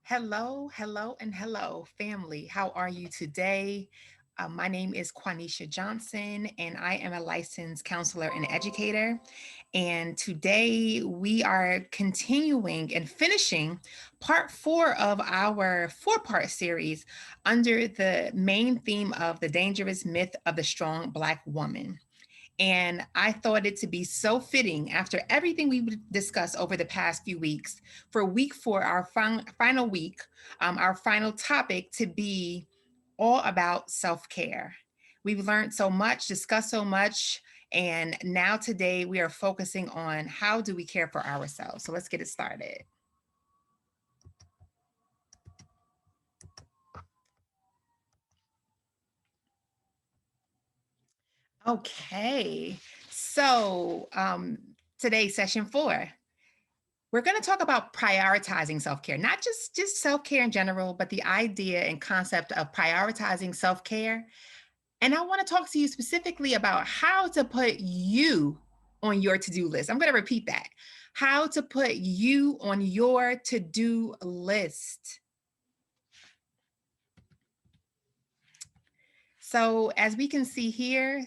Hello, hello, and hello, family. How are you today? My name is Quanisha Johnson, and I am a licensed counselor and educator. And today we are continuing and finishing part 4 of our 4-part series under the main theme of the dangerous myth of the strong Black woman. And I thought it to be so fitting after everything we've discussed over the past few weeks for week 4, our final week, our final topic to be all about self care. We've learned so much, discussed so much, and now today we are focusing on how do we care for ourselves. So let's get it started. Okay, so today's session 4. We're going to talk about prioritizing self-care, not just self-care in general, but the idea and concept of prioritizing self-care. And I want to talk to you specifically about how to put you on your to-do list. I'm going to repeat that. How to put you on your to-do list. So as we can see here,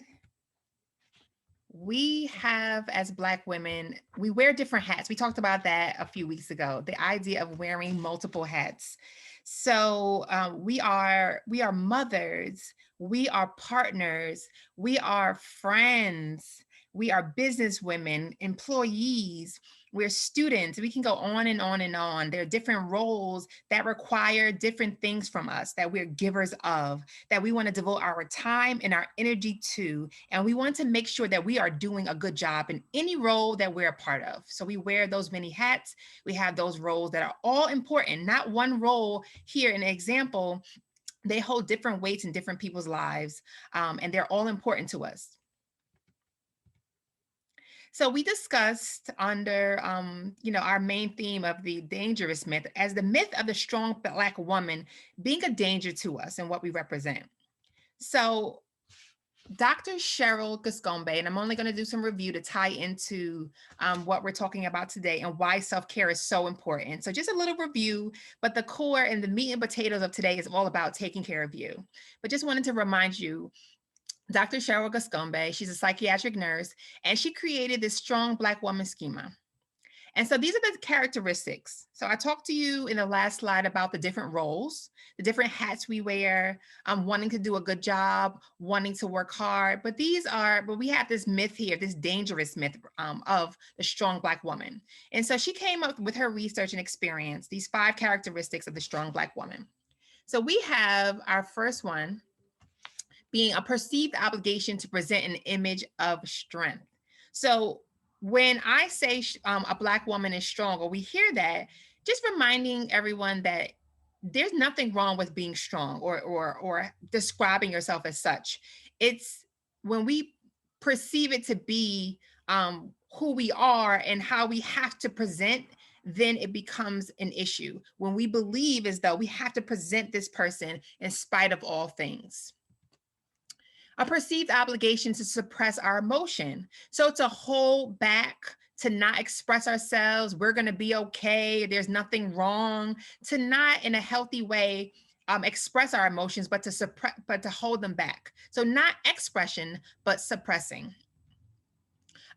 we have, as Black women, we wear different hats. We talked about that a few weeks ago, the idea of wearing multiple hats. So we are mothers, we are partners, we are friends, we are business women, employees, we're students. We can go on and on and on. There are different roles that require different things from us that we're givers of, that we want to devote our time and our energy to. And we want to make sure that we are doing a good job in any role that we're a part of. So we wear those many hats. We have those roles that are all important, not one role here. An example, they hold different weights in different people's lives, and they're all important to us. So we discussed under, our main theme of the dangerous myth as the myth of the strong Black woman being a danger to us and what we represent. So Dr. Cheryl Gascombe, and I'm only going to do some review to tie into what we're talking about today and why self-care is so important. So just a little review, but the core and the meat and potatoes of today is all about taking care of you. But just wanted to remind you, Dr. Cheryl Gascombe, she's a psychiatric nurse, and she created this strong Black woman schema. And so these are the characteristics. So I talked to you in the last slide about the different roles, the different hats we wear, wanting to do a good job, wanting to work hard. But we have this myth here, this dangerous myth of the strong Black woman. And so she came up with her research and experience, these 5 characteristics of the strong Black woman. So we have our first one being a perceived obligation to present an image of strength. So when I say a Black woman is strong, or we hear that, just reminding everyone that there's nothing wrong with being strong or describing yourself as such. It's when we perceive it to be who we are and how we have to present, then it becomes an issue. When we believe as though we have to present this person in spite of all things, a perceived obligation to suppress our emotion. So to hold back, to not express ourselves, we're going to be okay, there's nothing wrong, to not in a healthy way express our emotions, but to suppress, but to hold them back. So not expression, but suppressing.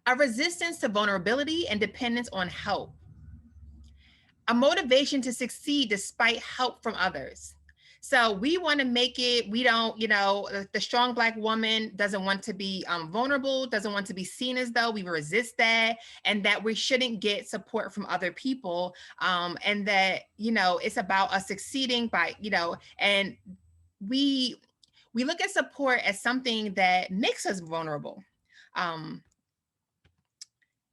A resistance to vulnerability and dependence on help. A motivation to succeed despite help from others. So we want to make it, we don't, the strong Black woman doesn't want to be vulnerable, doesn't want to be seen as though we resist that, and that we shouldn't get support from other people. And that, it's about us succeeding by, and we, we look at support as something that makes us vulnerable. Um,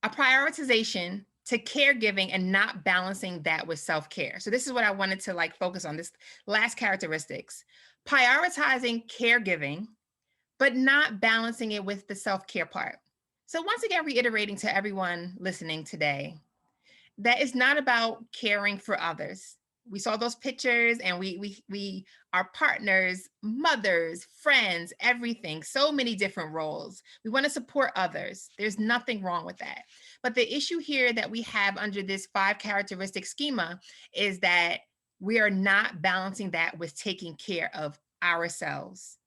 a prioritization to caregiving and not balancing that with self-care. So this is what I wanted to focus on, this last characteristics. Prioritizing caregiving, but not balancing it with the self-care part. So once again, reiterating to everyone listening today, that is not about caring for others. We saw those pictures and we are partners, mothers, friends, everything, so many different roles. We want to support others. There's nothing wrong with that. But the issue here that we have under this 5 characteristic schema is that we are not balancing that with taking care of ourselves.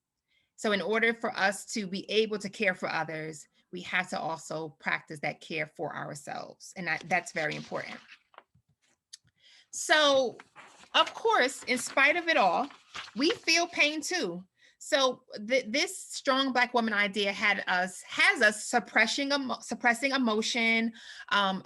So, in order for us to be able to care for others, we have to also practice that care for ourselves. And that's very important. So, of course, in spite of it all, we feel pain too. So this strong Black woman idea has us suppressing emotion,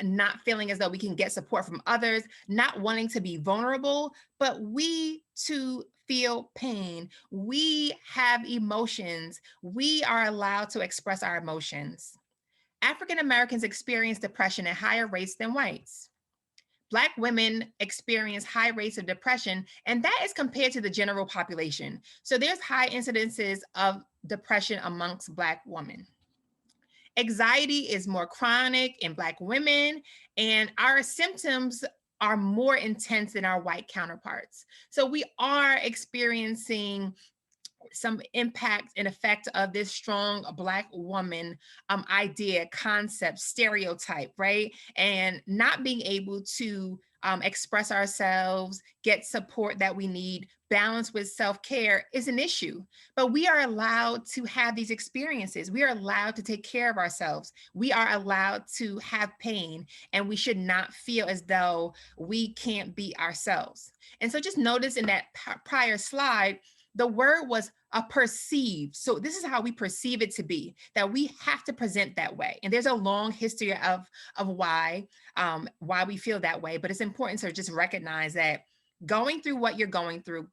not feeling as though we can get support from others, not wanting to be vulnerable, but we too feel pain. We have emotions. We are allowed to express our emotions. African Americans experience depression at higher rates than whites. Black women experience high rates of depression, and that is compared to the general population. So there's high incidences of depression amongst Black women. Anxiety is more chronic in Black women, and our symptoms are more intense than our white counterparts. So we are experiencing some impact and effect of this strong Black woman idea, concept, stereotype, right? And not being able to express ourselves, get support that we need, balance with self-care is an issue. But we are allowed to have these experiences. We are allowed to take care of ourselves. We are allowed to have pain, and we should not feel as though we can't be ourselves. And so just notice in that prior slide, the word was a perceived. So this is how we perceive it to be, that we have to present that way. And there's a long history of why we feel that way. But it's important to just recognize that going through what you're going through,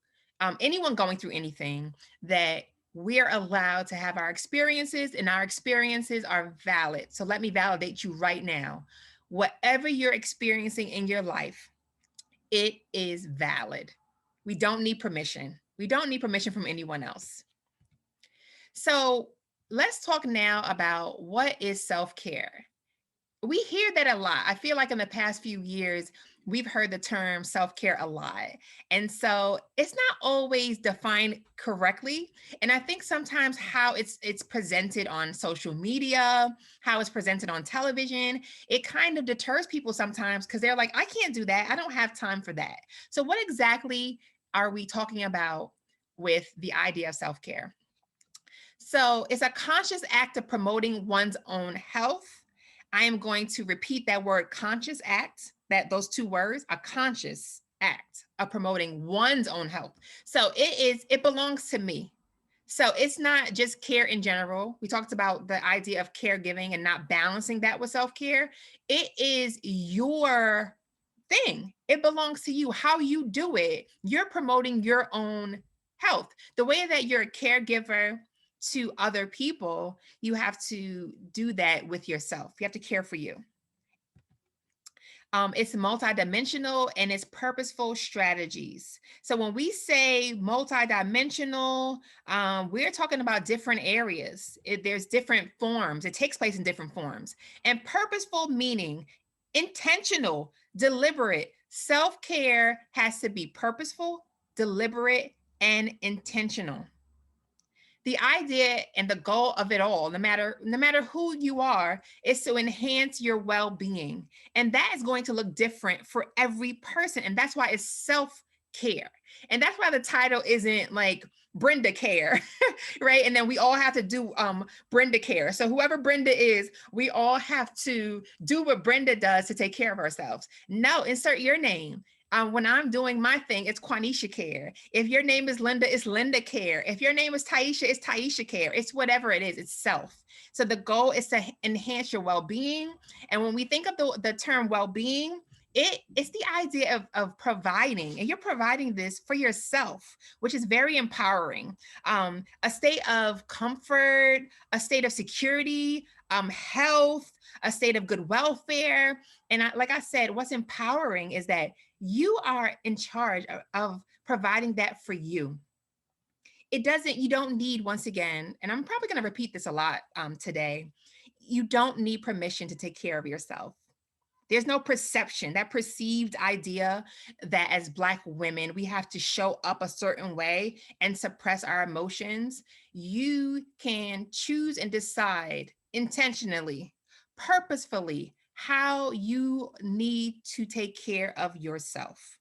anyone going through anything, that we're allowed to have our experiences, and our experiences are valid. So let me validate you right now. Whatever you're experiencing in your life, it is valid. We don't need permission. We don't need permission from anyone else. So let's talk now about what is self-care. We hear that a lot. I feel like in the past few years, we've heard the term self-care a lot. And so it's not always defined correctly. And I think sometimes how it's presented on social media, how it's presented on television, it kind of deters people sometimes because they're like, I can't do that. I don't have time for that. So what exactly are we talking about with the idea of self-care? So it's a conscious act of promoting one's own health. I am going to repeat that word conscious act, that those two words, a conscious act of promoting one's own health. So it belongs to me. So it's not just care in general. We talked about the idea of caregiving and not balancing that with self-care. It is your thing. It belongs to you. How you do it, you're promoting your own health. The way that you're a caregiver to other people, you have to do that with yourself. You have to care for you. It's multidimensional and it's purposeful strategies. So when we say multidimensional, we're talking about different areas. There's different forms. It takes place in different forms. And purposeful meaning intentional, deliberate. Self-care has to be purposeful, deliberate, and intentional. The idea and the goal of it all, no matter who you are, is to enhance your well-being. And that is going to look different for every person. And that's why it's self-care. And that's why the title isn't like Brenda Care, right? And then we all have to do Brenda Care. So whoever Brenda is, we all have to do what Brenda does to take care of ourselves. No, insert your name. When I'm doing my thing, it's Quanisha Care. If your name is Linda, it's Linda Care. If your name is Taisha, it's Taisha Care. It's whatever it is, it's self. So the goal is to enhance your well-being. And when we think of the term well-being, it's the idea of providing, and you're providing this for yourself, which is very empowering. A state of comfort, a state of security, health, a state of good welfare. And like I said, what's empowering is that you are in charge of providing that for you. You don't need, once again, and I'm probably going to repeat this a lot today, you don't need permission to take care of yourself. There's no perception, that perceived idea that as Black women, we have to show up a certain way and suppress our emotions. You can choose and decide intentionally, purposefully, how you need to take care of yourself.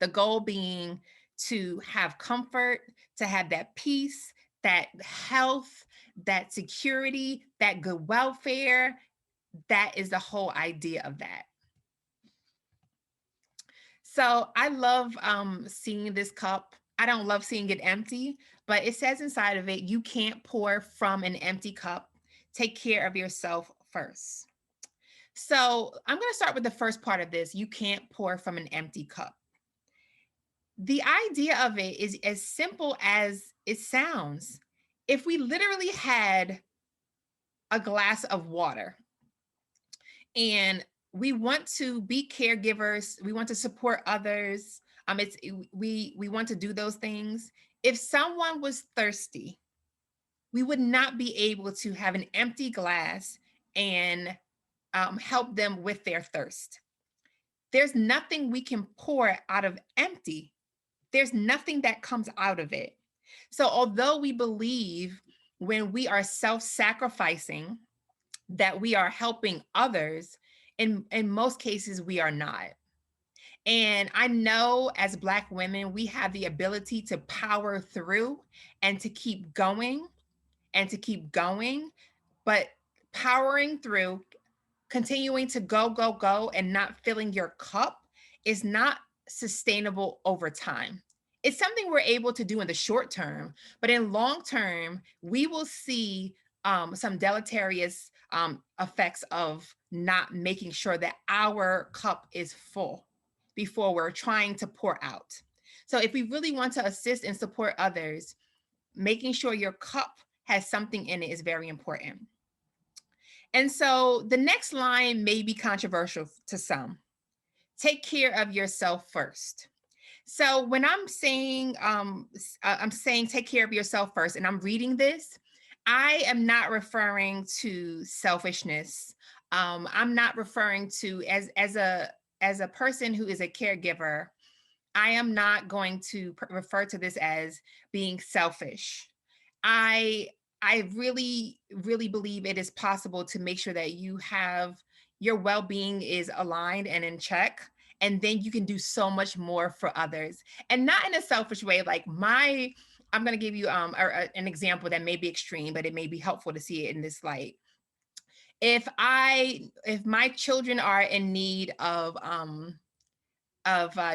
The goal being to have comfort, to have that peace, that health, that security, that good welfare. That is the whole idea of that. So I love seeing this cup. I don't love seeing it empty, but it says inside of it, you can't pour from an empty cup. Take care of yourself first. So I'm going to start with the first part of this. You can't pour from an empty cup. The idea of it is as simple as it sounds. If we literally had a glass of water and we want to be caregivers, we want to support others, it's we want to do those things. If someone was thirsty, we would not be able to have an empty glass and help them with their thirst. There's nothing we can pour out of empty. There's nothing that comes out of it. So, although we believe when we are self sacrificing that we are helping others, in most cases, we are not. And I know as Black women, we have the ability to power through and to keep going and to keep going. But powering through, continuing to go, go, go, and not filling your cup is not sustainable over time. It's something we're able to do in the short term, but in long term, we will see some deleterious effects of not making sure that our cup is full before we're trying to pour out. So, if we really want to assist and support others, making sure your cup has something in it is very important. And so the next line may be controversial to some. Take care of yourself first. So when I'm saying take care of yourself first, and I'm reading this, I am not referring to selfishness. I'm not referring to as a person who is a caregiver. I am not going to refer to this as being selfish. I I really really believe it is possible to make sure that you have your well-being is aligned and in check, and then you can do so much more for others. And not in a selfish way like my I'm going to give you an example that may be extreme, but it may be helpful to see it in this light. If my children are in need of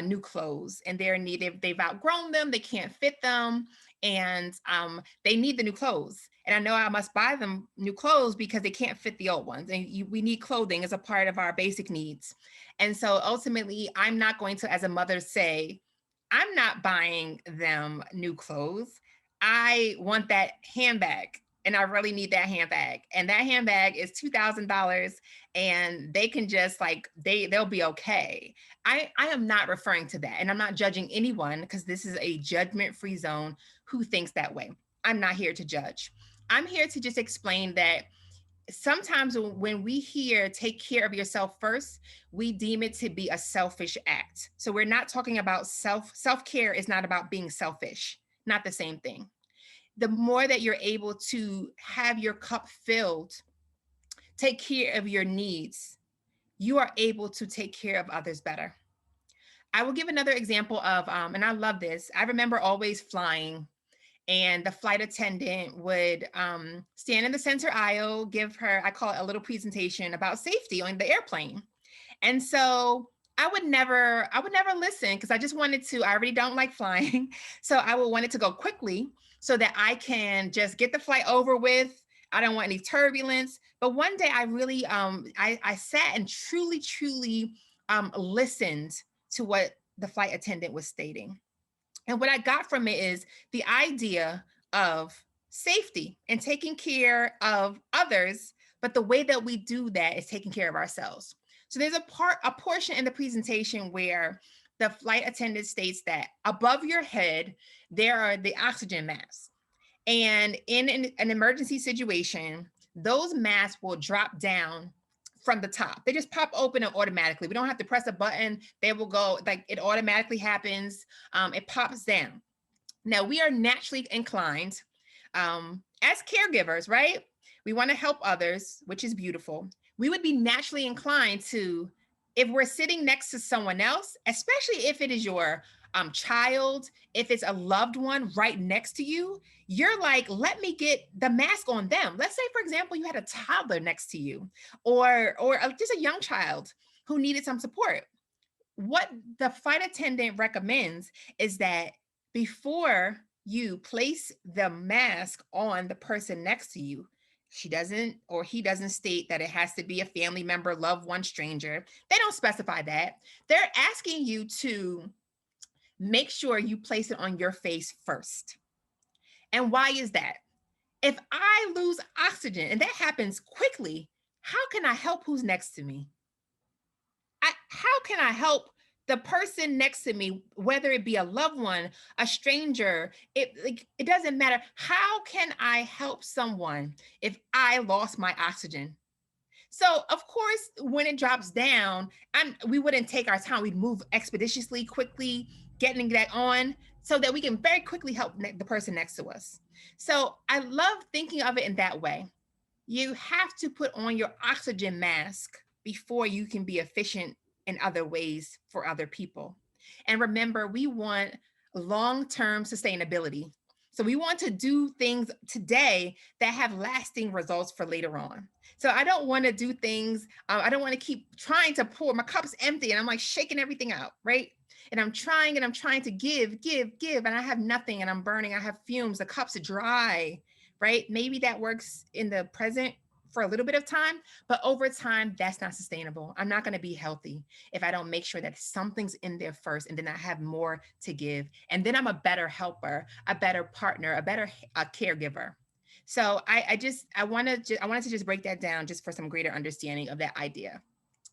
new clothes and they're needed, they've outgrown them, they can't fit them, and they need the new clothes, and I know I must buy them new clothes because they can't fit the old ones, and we need clothing as a part of our basic needs. And so ultimately I'm not going to, as a mother, say I'm not buying them new clothes. I want that handbag, and I really need that handbag, and that handbag is $2,000, and they can just like they'll be okay. I am not referring to that. And I'm not judging anyone because this is a judgment free zone who thinks that way. I'm not here to judge. I'm here to just explain that sometimes when we hear take care of yourself first, we deem it to be a selfish act. So we're not talking about self-care is not about being selfish, not the same thing. The more that you're able to have your cup filled, take care of your needs, you are able to take care of others better. I will give another example of, and I love this. I remember always flying, and the flight attendant would stand in the center aisle, give her, I call it a little presentation about safety on the airplane. And so I would never listen because I just wanted to, I already don't like flying. So I would want it to go quickly so that I can just get the flight over with. I don't want any turbulence. But one day I really, I sat and truly, truly listened to what the flight attendant was stating. And what I got from it is the idea of safety and taking care of others, but the way that we do that is taking care of ourselves. So there's a portion in the presentation where the flight attendant states that above your head there are the oxygen masks. And in an emergency situation, those masks will drop down from the top. They just pop open and automatically. We don't have to press a button. They will go, like it automatically happens. It pops down. Now, we are naturally inclined as caregivers, right? We want to help others, which is beautiful. We would be naturally inclined to, if we're sitting next to someone else, especially if it is your child, if it's a loved one right next to you, you're like, let me get the mask on them. Let's say, for example, you had a toddler next to you, or just a young child who needed some support. What the flight attendant recommends is that before you place the mask on the person next to you, she doesn't or he doesn't state that it has to be a family member, loved one, stranger. They don't specify that. They're asking you to make sure you place it on your face first. And why is that? If I lose oxygen and that happens quickly, how can I help who's next to me? How can I help the person next to me, whether it be a loved one, a stranger? It doesn't matter. How can I help someone if I lost my oxygen? So of course, when it drops down, we wouldn't take our time. We'd move expeditiously, quickly, getting that on so that we can very quickly help the person next to us. So I love thinking of it in that way. You have to put on your oxygen mask before you can be efficient in other ways for other people. And remember, we want long term sustainability. So we want to do things today that have lasting results for later on. So I don't want to do things, I don't want to keep trying to pour. My cup's empty and I'm like shaking everything out, right? And I'm trying to give, and I have nothing and I'm burning. I have fumes, the cup's dry, right? Maybe that works in the present for a little bit of time, but over time, that's not sustainable. I'm not going to be healthy if I don't make sure that something's in there first and then I have more to give. And then I'm a better helper, a better partner, a better caregiver. So I wanted to just break that down just for some greater understanding of that idea.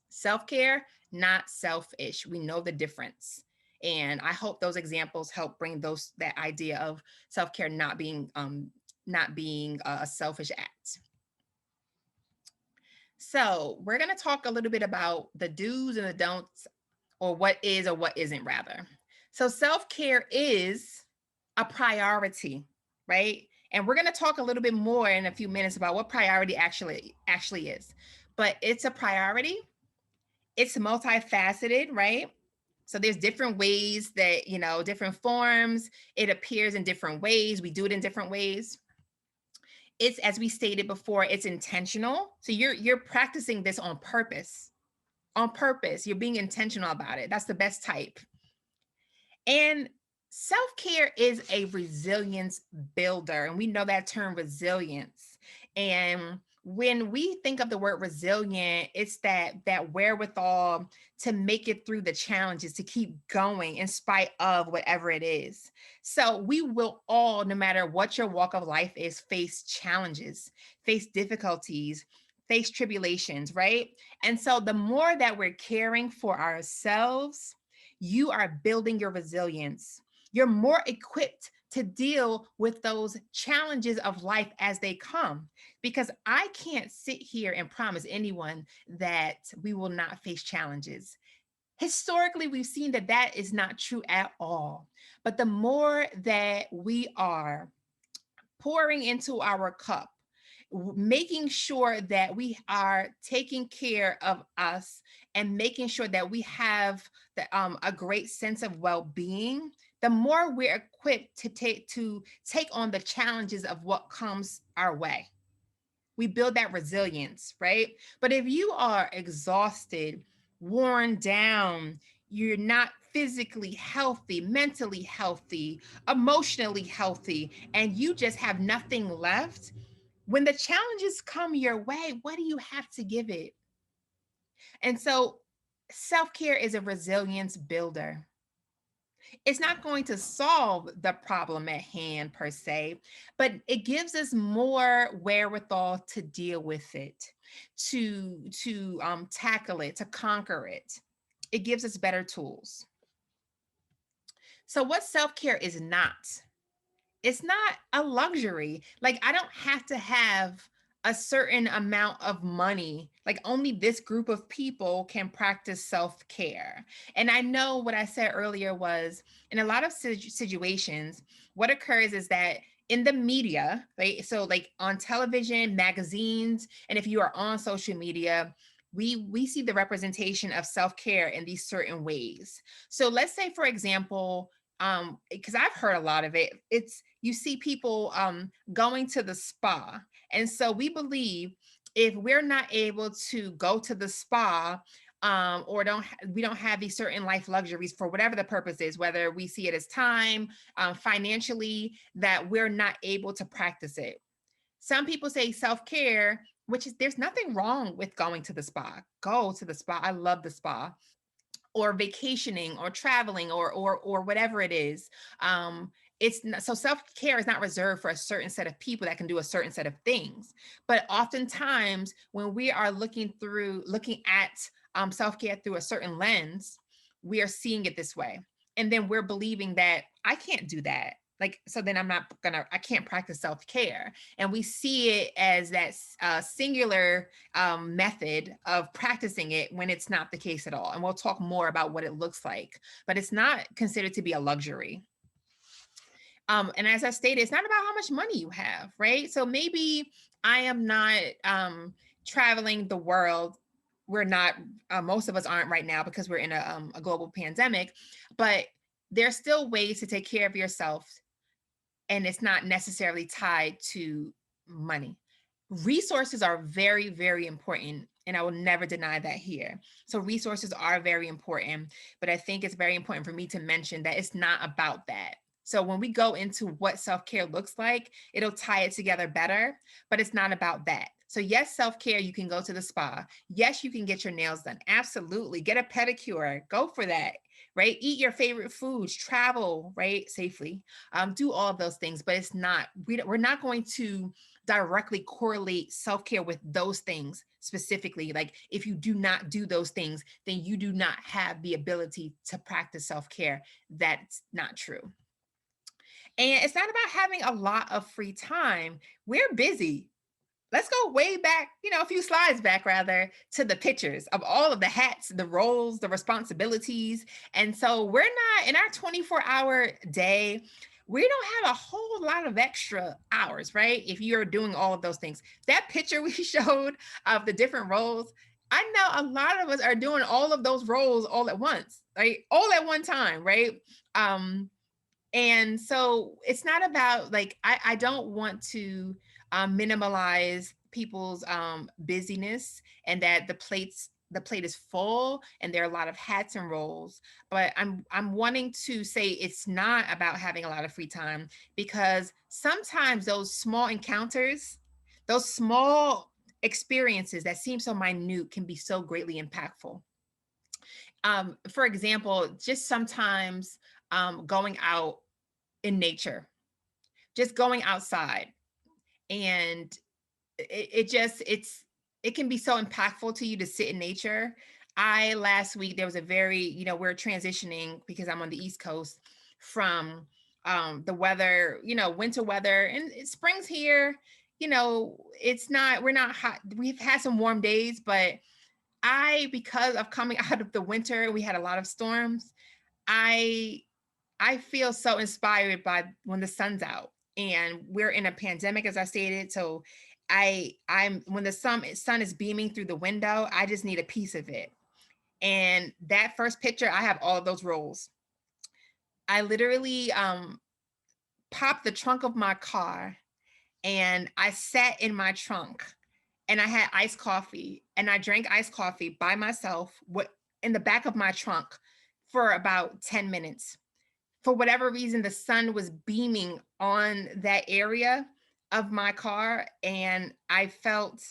Self-care, not selfish. We know the difference. And I hope those examples help bring that idea of self-care not being a selfish act. So we're going to talk a little bit about the do's and the don'ts, or what is or what isn't, rather. So self-care is a priority, right? And we're going to talk a little bit more in a few minutes about what priority actually is. But it's a priority. It's multifaceted, right? So there's different ways that, different forms. It appears in different ways. We do it in different ways. It's, as we stated before, it's intentional. So you're practicing this on purpose. On purpose. You're being intentional about it. That's the best type. And self-care is a resilience builder. And we know that term, resilience. And when we think of the word resilient, it's that wherewithal to make it through the challenges, to keep going in spite of whatever it is. So we will all, no matter what your walk of life is, face challenges, face difficulties, face tribulations, right? And so the more that we're caring for ourselves, you are building your resilience. You're more equipped to deal with those challenges of life as they come. Because I can't sit here and promise anyone that we will not face challenges. Historically, we've seen that that is not true at all. But the more that we are pouring into our cup, making sure that we are taking care of us and making sure that we have a great sense of well-being, the more we're equipped to take on the challenges of what comes our way. We build that resilience, right? But if you are exhausted, worn down, you're not physically healthy, mentally healthy, emotionally healthy, and you just have nothing left, when the challenges come your way, what do you have to give it? And so self-care is a resilience builder. It's not going to solve the problem at hand per se, but it gives us more wherewithal to deal with it, to tackle it, to conquer it. It gives us better tools. So what self-care is not? It's not a luxury. Like, I don't have to have a certain amount of money. Like, only this group of people can practice self-care. And I know what I said earlier was, in a lot of situations, what occurs is that in the media, right? So like on television, magazines, and if you are on social media, we see the representation of self-care in these certain ways. So let's say, for example, because I've heard a lot of it, it's you see people going to the spa. And so we believe if we're not able to go to the spa, or we don't have these certain life luxuries for whatever the purpose is, whether we see it as time, financially, that we're not able to practice it. Some people say self-care, which is, there's nothing wrong with going to the spa. Go to the spa. I love the spa. Or vacationing or traveling or whatever it is. It's not, so self-care is not reserved for a certain set of people that can do a certain set of things. But oftentimes when we are looking at self-care through a certain lens, we are seeing it this way. And then we're believing that I can't do that. Like, so then I can't practice self-care. And we see it as that singular method of practicing it when it's not the case at all. And we'll talk more about what it looks like, but it's not considered to be a luxury. And as I stated, it's not about how much money you have, right? So maybe I am not traveling the world. We're not, most of us aren't right now because we're in a global pandemic, but there's still ways to take care of yourself, and it's not necessarily tied to money. Resources are very, very important, and I will never deny that here. So resources are very important, but I think it's very important for me to mention that it's not about that. So when we go into what self-care looks like, it'll tie it together better, but it's not about that. So yes, self-care, you can go to the spa. Yes, you can get your nails done. Absolutely. Get a pedicure. Go for that, right? Eat your favorite foods, travel, right? Safely. Do all of those things, but it's not, we're not going to directly correlate self-care with those things specifically. Like if you do not do those things, then you do not have the ability to practice self-care. That's not true. And it's not about having a lot of free time. We're busy. Let's go way back, a few slides back rather, to the pictures of all of the hats, the roles, the responsibilities. And so we're not in our 24-hour day. We don't have a whole lot of extra hours, right? If you're doing all of those things. That picture we showed of the different roles, I know a lot of us are doing all of those roles all at once, right? All at one time, right? And so it's not about like, I don't want to minimalize people's busyness, and that the plate is full and there are a lot of hats and roles. But I'm wanting to say it's not about having a lot of free time, because sometimes those small encounters, those small experiences that seem so minute can be so greatly impactful. For example, just sometimes going out in nature, just going outside, and it can be so impactful to you to sit in nature. I last week there was a very, we're transitioning because I'm on the East Coast from the weather, winter weather, and spring's here. It's not, we're not hot. We've had some warm days, but because of coming out of the winter, we had a lot of storms. I I feel so inspired by when the sun's out, and we're in a pandemic, as I stated. So I'm when the sun is beaming through the window, I just need a piece of it. And that first picture, I have all of those rolls. I literally popped the trunk of my car, and I sat in my trunk, and I had iced coffee, and I drank iced coffee by myself in the back of my trunk for about 10 minutes. For whatever reason, the sun was beaming on that area of my car, and I felt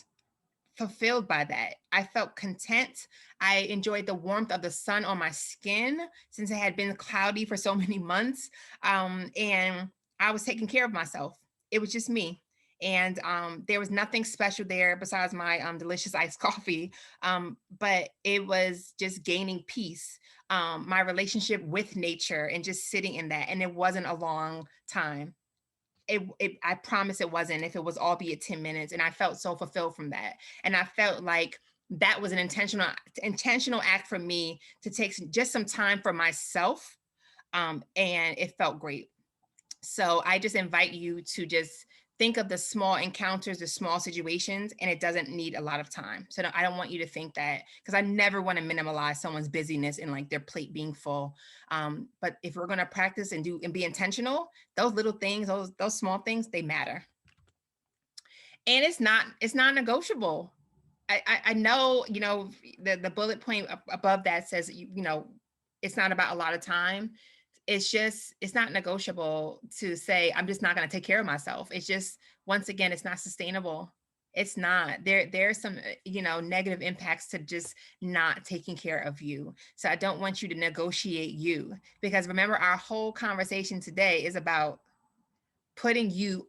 fulfilled by that. I felt content. I enjoyed the warmth of the sun on my skin since it had been cloudy for so many months. And I was taking care of myself. It was just me. And there was nothing special there besides my delicious iced coffee. But it was just gaining peace, my relationship with nature, and just sitting in that. And it wasn't a long time. I promise it wasn't, if it was albeit 10 minutes, and I felt so fulfilled from that. And I felt like that was an intentional act for me to take just some time for myself. And it felt great. So I just invite you to just think of the small encounters, the small situations, and it doesn't need a lot of time. So I don't want you to think that, because I never want to minimalize someone's busyness and like their plate being full. But if we're going to practice and do and be intentional, those little things, those small things, they matter. And it's not negotiable. I know, the bullet point above that says, it's not about a lot of time. It's not negotiable to say, I'm just not going to take care of myself. It's just, once again, it's not sustainable. It's not. There's some, negative impacts to just not taking care of you. So I don't want you to negotiate you, because remember, our whole conversation today is about putting you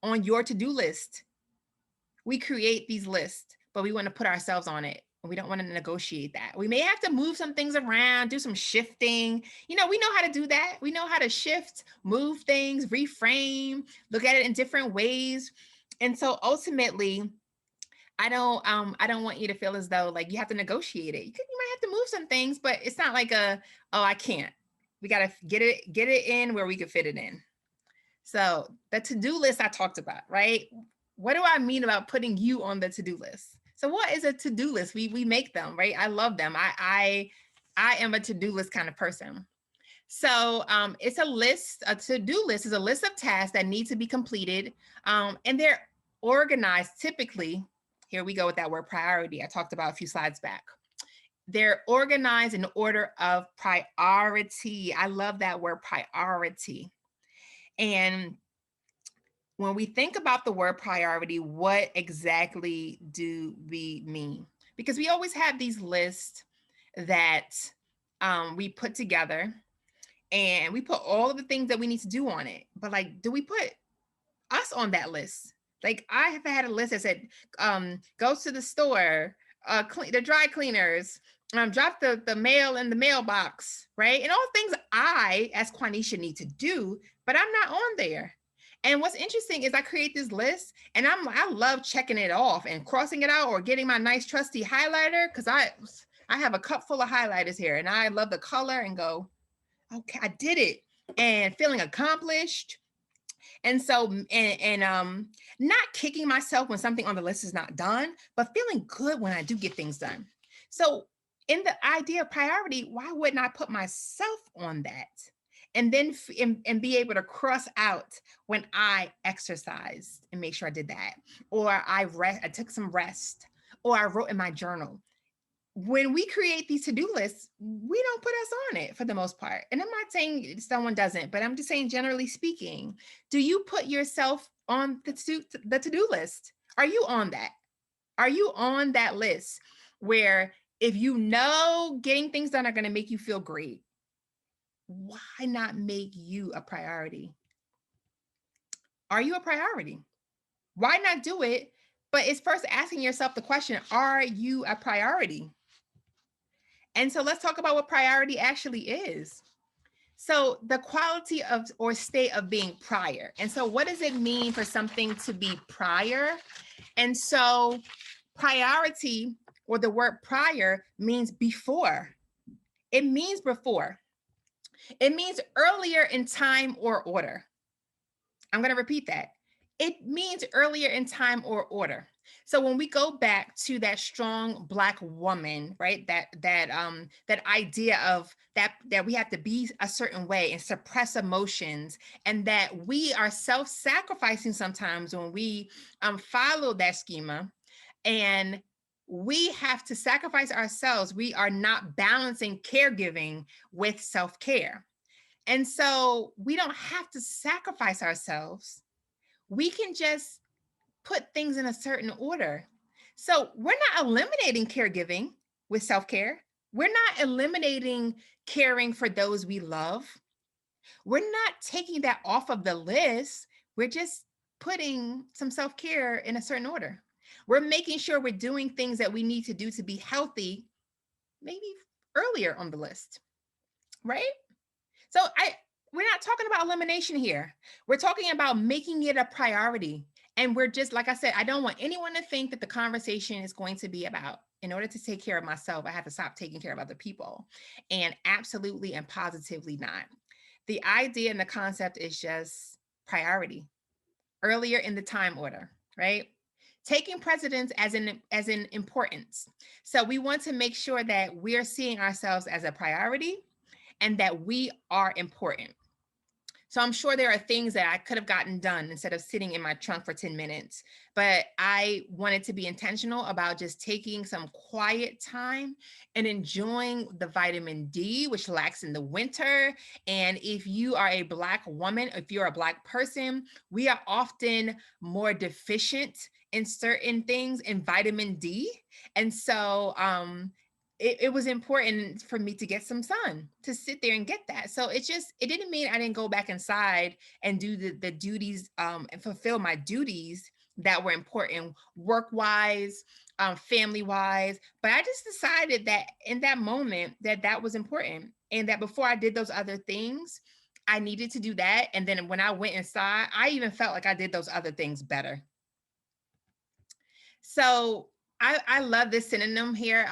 on your to-do list. We create these lists, but we want to put ourselves on it. We don't want to negotiate that. We may have to move some things around, do some shifting. We know how to do that. We know how to shift, move things, reframe, look at it in different ways. And so ultimately, I don't want you to feel as though like you have to negotiate it. You might have to move some things, but it's not like oh, I can't. We got to get it in where we can fit it in. So the to-do list I talked about, right? What do I mean about putting you on the to-do list? So what is a to-do list? We make them, right? I love them. I am a to-do list kind of person. So it's a list. A to-do list is a list of tasks that need to be completed, and they're organized typically. Here we go with that word priority I talked about a few slides back. They're organized in order of priority. I love that word priority. And when we think about the word priority, what exactly do we mean? Because we always have these lists that we put together, and we put all of the things that we need to do on it. But like, do we put us on that list? Like, I have had a list that said, go to the store, clean the dry cleaners, drop the mail in the mailbox, right? And all things I, as Quanisha, need to do, but I'm not on there. And what's interesting is I create this list, and I love checking it off and crossing it out, or getting my nice trusty highlighter, because I have a cup full of highlighters here, and I love the color, and go, okay, I did it, and feeling accomplished. And so, not kicking myself when something on the list is not done, but feeling good when I do get things done. So, in the idea of priority, why wouldn't I put myself on that? And then and be able to cross out when I exercised and make sure I did that, or I took some rest, or I wrote in my journal. When we create these to-do lists, we don't put us on it for the most part. And I'm not saying someone doesn't, but I'm just saying, generally speaking, do you put yourself on the to-do list? Are you on that? Are you on that list where, if getting things done are going to make you feel great, why not make you a priority? Are you a priority? Why not do it? But it's first asking yourself the question, are you a priority? And so let's talk about what priority actually is. So the quality of or state of being prior. And so what does it mean for something to be prior? And so priority, or the word prior, means before. It means before. It means earlier in time or order. I'm going to repeat that. It means earlier in time or order. So when we go back to that strong Black woman, right? That idea of that we have to be a certain way and suppress emotions, and that we are self-sacrificing sometimes when we follow that schema, and we have to sacrifice ourselves. We are not balancing caregiving with self-care. And so we don't have to sacrifice ourselves. We can just put things in a certain order. So we're not eliminating caregiving with self-care. We're not eliminating caring for those we love. We're not taking that off of the list. We're just putting some self-care in a certain order. We're making sure we're doing things that we need to do to be healthy, maybe earlier on the list, right? So we're not talking about elimination here. We're talking about making it a priority. And we're just, like I said, I don't want anyone to think that the conversation is going to be about, in order to take care of myself, I have to stop taking care of other people. And absolutely and positively not. The idea and the concept is just priority. earlier in the time order, right? Taking precedence as in importance. So we want to make sure that we're seeing ourselves as a priority and that we are important. So I'm sure there are things that I could have gotten done instead of sitting in my trunk for 10 minutes. But I wanted to be intentional about just taking some quiet time and enjoying the vitamin D, which lacks in the winter. And if you are a Black woman, if you're a Black person, we are often more deficient in certain things in vitamin D. And so, it was important for me to get some sun, to sit there and get that. So it didn't mean I didn't go back inside and do the duties, and fulfill my duties that were important work wise, family wise. But I just decided that in that moment that that was important, and that before I did those other things, I needed to do that. And then when I went inside, I even felt like I did those other things better. So I love this synonym here.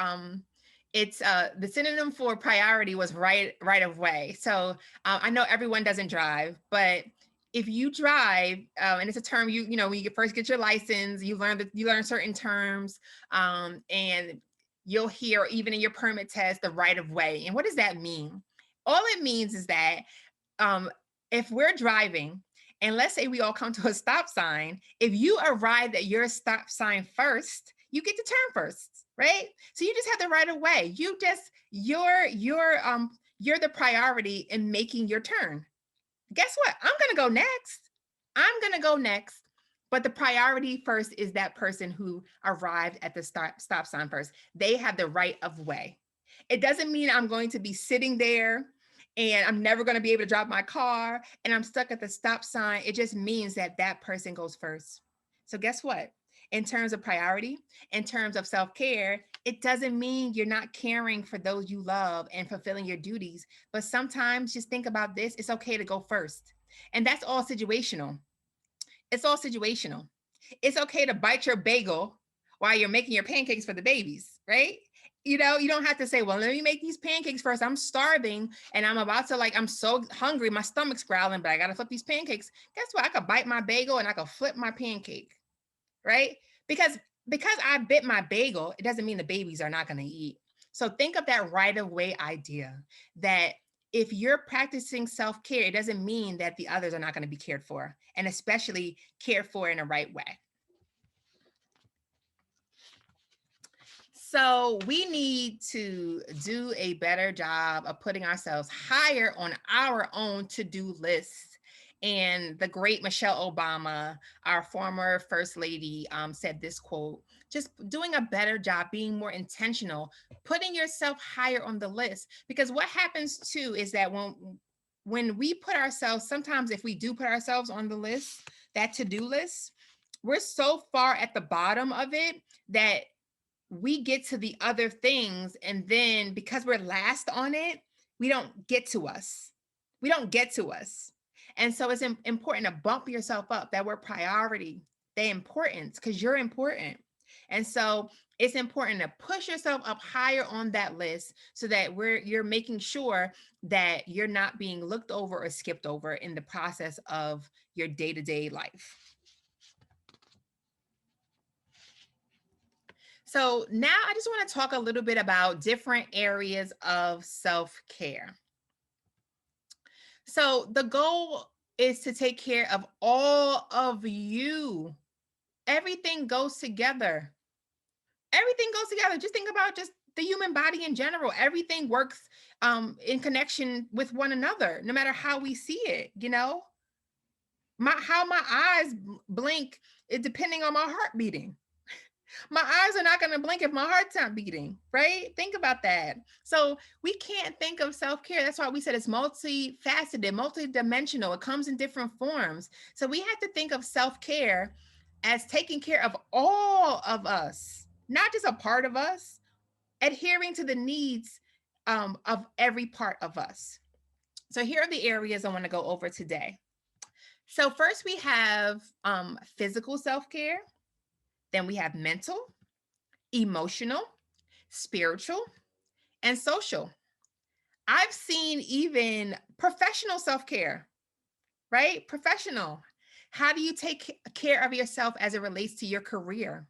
It's the synonym for priority was right of way. So I know everyone doesn't drive, but if you drive, and it's a term when you first get your license, you learn certain terms, and you'll hear even in your permit test the right of way. And what does that mean? All it means is that, um, if we're driving and let's say we all come to a stop sign, if you arrive at your stop sign first, you get to turn first, right? So you just have the right of way. You're the priority in making your turn. Guess what? I'm going to go next. I'm going to go next. But the priority first is that person who arrived at the stop sign first. They have the right of way. It doesn't mean I'm going to be sitting there and I'm never going to be able to drive my car and I'm stuck at the stop sign. It just means that that person goes first. So, guess what? In terms of priority, in terms of self care, it doesn't mean you're not caring for those you love and fulfilling your duties. But sometimes just think about this, it's okay to go first. And that's all situational. It's all situational. It's okay to bite your bagel while you're making your pancakes for the babies, right? You don't have to say, well, let me make these pancakes first. I'm starving and I'm about to, I'm so hungry, my stomach's growling, but I got to flip these pancakes. Guess what? I could bite my bagel and I could flip my pancake, right? Because I bit my bagel, it doesn't mean the babies are not going to eat. So think of that right of way idea, that if you're practicing self-care, it doesn't mean that the others are not going to be cared for, and especially cared for in a right way. So we need to do a better job of putting ourselves higher on our own to-do list. And the great Michelle Obama, our former first lady, said this quote: just doing a better job, being more intentional, putting yourself higher on the list. Because what happens too is that when we put ourselves, sometimes if we do put ourselves on the list, that to-do list, we're so far at the bottom of it that we get to the other things, and then because we're last on it, we don't get to us. We don't get to us. And so it's important to bump yourself up. That word priority, they important because you're important. And so it's important to push yourself up higher on that list so that you're making sure that you're not being looked over or skipped over in the process of your day-to-day life. So now I just want to talk a little bit about different areas of self-care. So the goal is to take care of all of you. Everything goes together. Everything goes together. Just think about just the human body in general. Everything works in connection with one another, no matter how we see it, how my eyes blink is depending on my heart beating. My eyes are not going to blink if my heart's not beating, right? Think about that. So we can't think of self-care. That's why we said it's multifaceted, multidimensional. It comes in different forms. So we have to think of self-care as taking care of all of us, not just a part of us, adhering to the needs of every part of us. So here are the areas I want to go over today. So first we have physical self-care. Then we have mental, emotional, spiritual, and social. I've seen even professional self care, right? Professional. How do you take care of yourself as it relates to your career,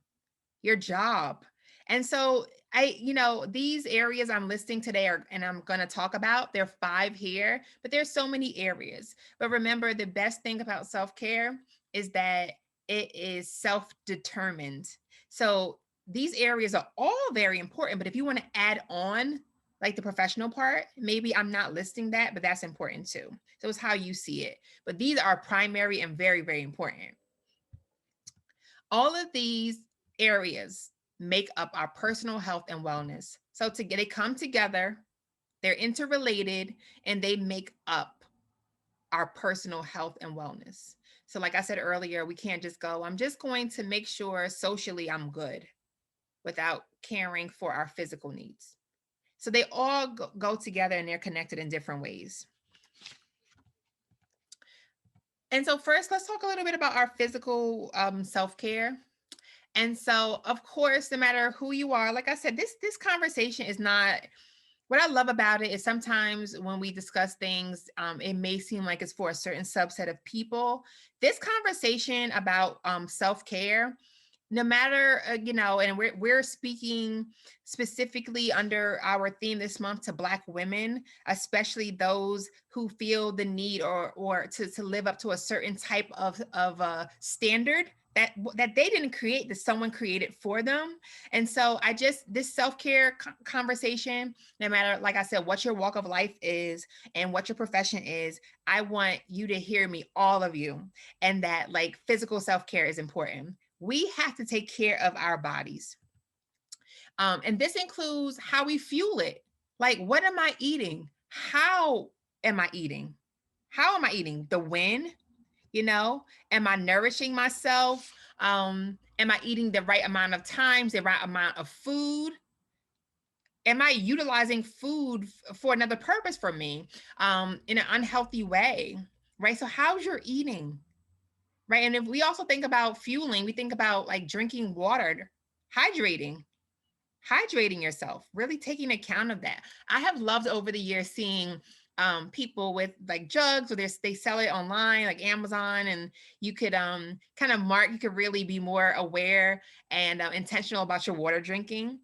your job? And so these areas I'm listing today are, and I'm going to talk about, there are 5 here, but there's so many areas. But remember, the best thing about self-care is that it is self-determined. So these areas are all very important, but if you want to add on like the professional part, maybe I'm not listing that, but that's important too. So it's how you see it. But these are primary and very, very important. All of these areas make up our personal health and wellness. So they come together, they're interrelated, and they make up our personal health and wellness. So like I said earlier, we can't just go, I'm just going to make sure socially I'm good without caring for our physical needs. So they all go together and they're connected in different ways. And so first, let's talk a little bit about our physical self-care. And so, of course, no matter who you are, like I said, this conversation is not, what I love about it is sometimes when we discuss things, it may seem like it's for a certain subset of people. This conversation about self-care, no matter and we're speaking specifically under our theme this month to Black women, especially those who feel the need or to live up to a certain type of standard that they didn't create, that someone created for them. And so this self-care conversation, no matter, like I said, what your walk of life is and what your profession is, I want you to hear me, all of you, and that like physical self-care is important. We have to take care of our bodies. And this includes how we fuel it. Like, what am I eating? How am I eating? How am I eating? The when, am I nourishing myself? Am I eating the right amount of times, the right amount of food? Am I utilizing food for another purpose for me in an unhealthy way? Right. So, how's your eating? Right. And if we also think about fueling, we think about like drinking water, hydrating, hydrating yourself, really taking account of that. I have loved over the years seeing people with like jugs, or they sell it online like Amazon, and you could kind of you could really be more aware and intentional about your water drinking.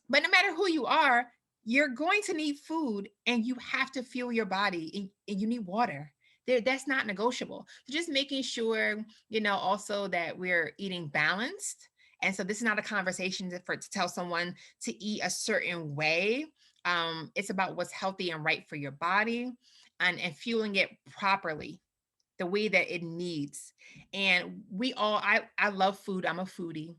But no matter who you are, you're going to need food, and you have to fuel your body, and you need water. That's not negotiable. So just making sure, also that we're eating balanced. And so this is not a conversation to tell someone to eat a certain way. It's about what's healthy and right for your body, and fueling it properly, the way that it needs. And I love food. I'm a foodie,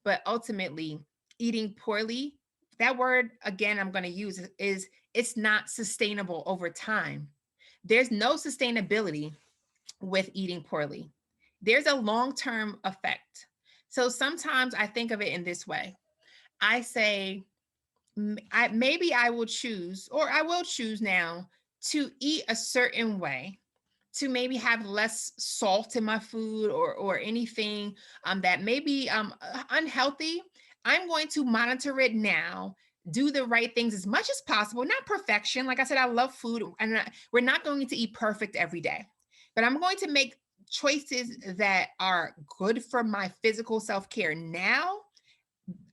but ultimately eating poorly, that word again I'm going to use is it's not sustainable over time. There's no sustainability with eating poorly. There's a long-term effect. So sometimes I think of it in this way. I say, maybe I will choose, or I will choose now to eat a certain way, to maybe have less salt in my food, or anything that may be unhealthy. I'm going to monitor it now, do the right things as much as possible, not perfection. Like I said, I love food, and we're not going to eat perfect every day, but I'm going to make choices that are good for my physical self-care now,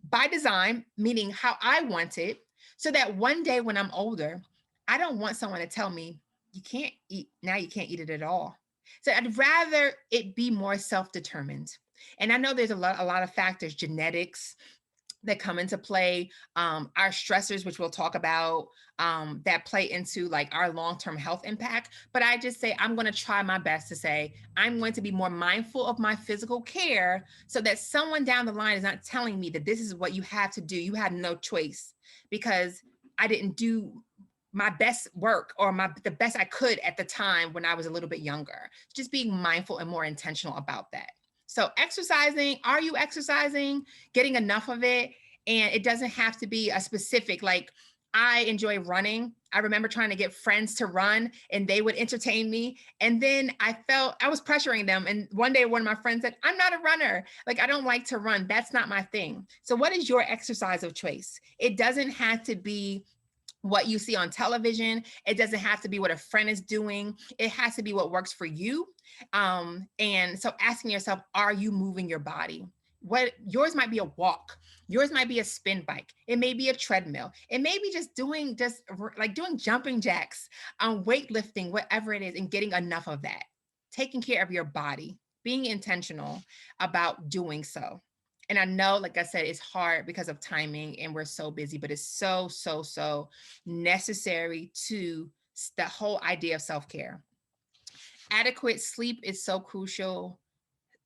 by design, meaning how I want it, so that one day when I'm older, I don't want someone to tell me, you can't eat, now you can't eat it at all. So I'd rather it be more self-determined. And I know there's a lot of factors, genetics that come into play, our stressors, which we'll talk about, that play into like our long-term health impact. But I just say, I'm going to try my best to say, I'm going to be more mindful of my physical care, so that someone down the line is not telling me that this is what you have to do. You had no choice because I didn't do my best work, or the best I could at the time when I was a little bit younger. Just being mindful and more intentional about that. So exercising, are you exercising, getting enough of it? And it doesn't have to be a specific, like, I enjoy running. I remember trying to get friends to run, and they would entertain me. And then I felt I was pressuring them. And one day one of my friends said, I'm not a runner. Like, I don't like to run. That's not my thing. So what is your exercise of choice? It doesn't have to be what you see on television. It doesn't have to be what a friend is doing. It has to be what works for you. And so asking yourself, are you moving your body? What yours might be a walk, yours might be a spin bike, it may be a treadmill, it may be just like doing jumping jacks, weightlifting, whatever it is, and getting enough of that. Taking care of your body, being intentional about doing so. And I know, like I said, it's hard because of timing and we're so busy, but it's so, so, so necessary to the whole idea of self care. Adequate sleep is so crucial.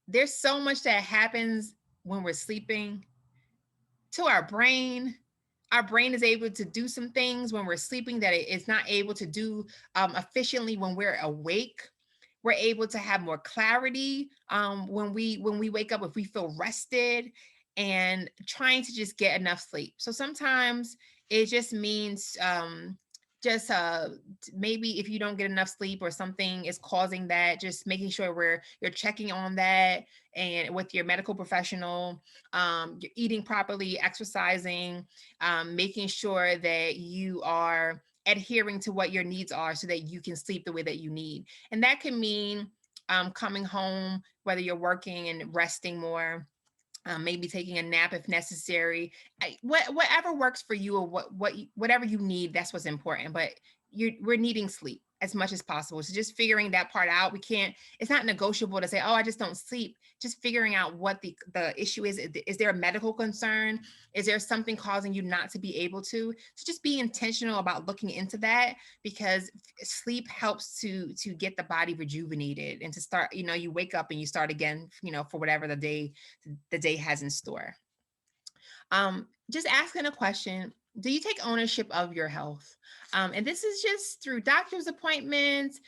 There's so much that happens when we're sleeping to our brain. Our brain is able to do some things when we're sleeping that it's not able to do efficiently when we're awake. We're able to have more clarity when we wake up if we feel rested, and trying to just get enough sleep. So sometimes it just means just maybe if you don't get enough sleep or something is causing that, just making sure where you're checking on that and with your medical professional. You're eating properly, exercising, making sure that you are adhering to what your needs are so that you can sleep the way that you need. And that can mean coming home, whether you're working and resting more, maybe taking a nap if necessary. Whatever works for you, or whatever you need, that's what's important. But we're needing sleep as much as possible. So just figuring that part out. We can't. It's not negotiable to say, "Oh, I just don't sleep." Just figuring out what the issue is. Is there a medical concern? Is there something causing you not to be able to? So just be intentional about looking into that, because sleep helps to get the body rejuvenated and to start. You wake up and you start again. For whatever the day has in store. Just asking a question. Do you take ownership of your health? And this is just through doctor's appointments.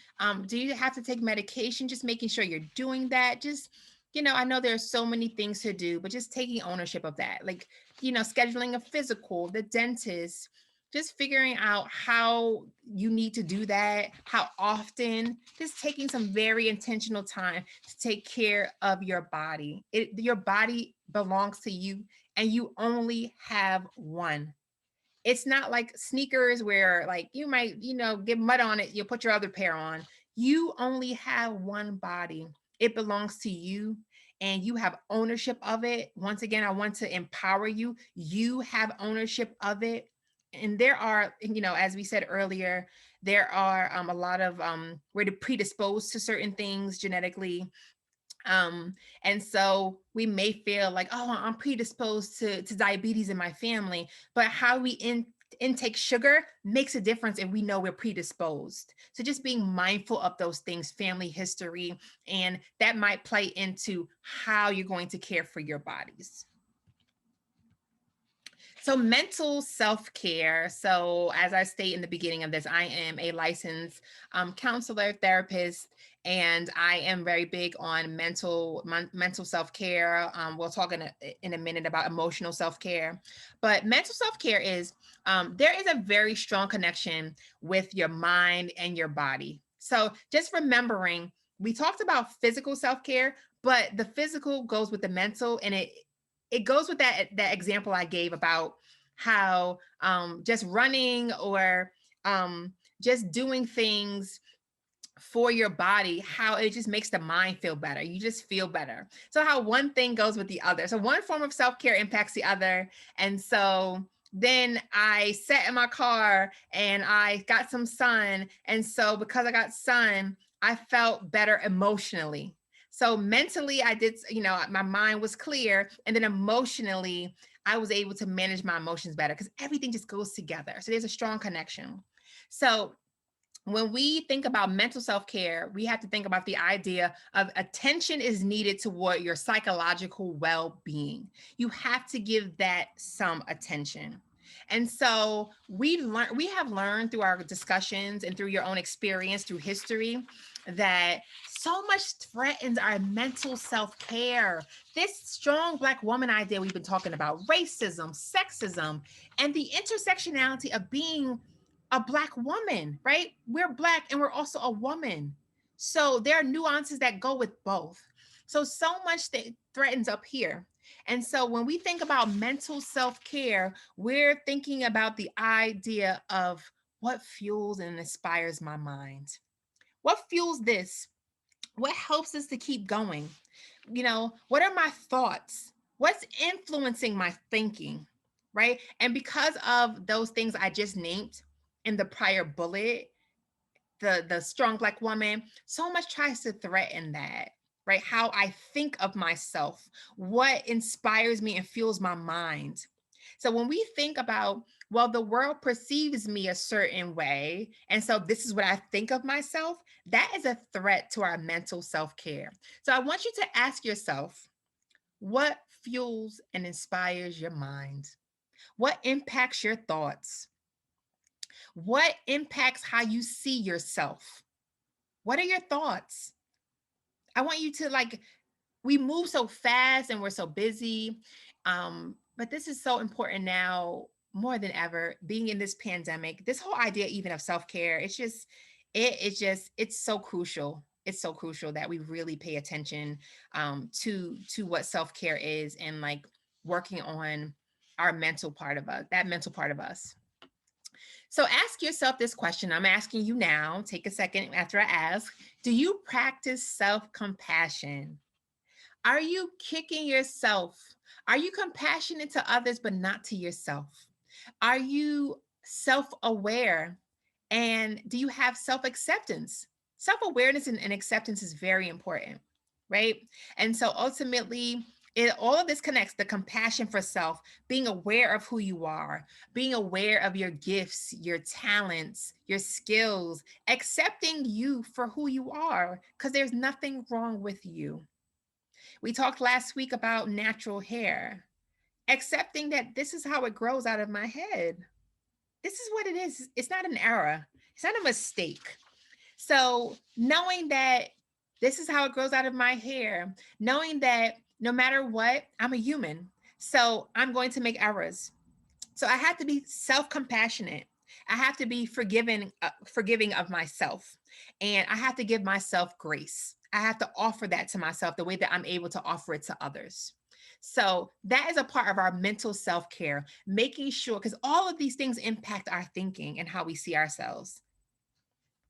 Do you have to take medication? Just making sure you're doing that. Just, I know there's so many things to do, but just taking ownership of that. Like, scheduling a physical, the dentist, just figuring out how you need to do that, how often, just taking some very intentional time to take care of your body. Your body belongs to you, and you only have one. It's not like sneakers where like you might, get mud on it, you'll put your other pair on. You only have one body. It belongs to you, and you have ownership of it. Once again, I want to empower you. You have ownership of it. And there are, as we said earlier, there are a lot of we're predisposed to certain things genetically. And so we may feel like, oh, I'm predisposed to diabetes in my family, but how we intake sugar makes a difference, and we know we're predisposed. So just being mindful of those things, family history, and that might play into how you're going to care for your bodies. So, mental self care. So, as I state in the beginning of this, I am a licensed counselor, therapist, and I am very big on mental self care. We'll talk in a minute about emotional self care, but mental self care is there is a very strong connection with your mind and your body. So, just remembering, we talked about physical self care, but the physical goes with the mental, and it goes with that example I gave about how just running or just doing things for your body, how it just makes the mind feel better. You just feel better. So how one thing goes with the other. So one form of self-care impacts the other. And so then I sat in my car and I got some sun. And so because I got sun, I felt better emotionally. So mentally, I did, my mind was clear. And then emotionally, I was able to manage my emotions better because everything just goes together. So there's a strong connection. So when we think about mental self-care, we have to think about the idea of attention is needed toward your psychological well-being. You have to give that some attention. And so we have learned through our discussions and through your own experience, through history, that so much threatens our mental self-care. This strong Black woman idea we've been talking about, racism, sexism, and the intersectionality of being a Black woman, right? We're Black and we're also a woman. So there are nuances that go with both. So much that threatens up here. And so when we think about mental self-care, we're thinking about the idea of what fuels and inspires my mind. What fuels this? What helps us to keep going? What are my thoughts? What's influencing my thinking? Right? And because of those things I just named in the prior bullet, the strong black woman, so much tries to threaten that, right? How I think of myself, what inspires me and fuels my mind. So when we think about, well, the world perceives me a certain way, and so this is what I think of myself, that is a threat to our mental self-care. So I want you to ask yourself, what fuels and inspires your mind? What impacts your thoughts? What impacts how you see yourself? What are your thoughts? I want you to, like, we move so fast and we're so busy. But this is so important now more than ever, being in this pandemic. This whole idea even of self-care, it's so crucial. It's so crucial that we really pay attention to what self-care is, and like working on our mental part of us, that mental part of us. So ask yourself this question. I'm asking you now. Take a second after I ask. Do you practice self compassion? Are you kicking yourself? Are you compassionate to others, but not to yourself? Are you self aware? And do you have self acceptance? Self awareness and acceptance is very important, right? And so ultimately, all of this connects the compassion for self, being aware of who you are, being aware of your gifts, your talents, your skills, accepting you for who you are, because there's nothing wrong with you. We talked last week about natural hair, accepting that this is how it grows out of my head. This is what it is. It's not an error, it's not a mistake. So, knowing that this is how it grows out of my hair, knowing that no matter what, I'm a human. So, I'm going to make errors. So I have to be self-compassionate. I have to be forgiving of myself, and I have to give myself grace. I have to offer that to myself the way that I'm able to offer it to others. So that is a part of our mental self-care, making sure, because all of these things impact our thinking and how we see ourselves.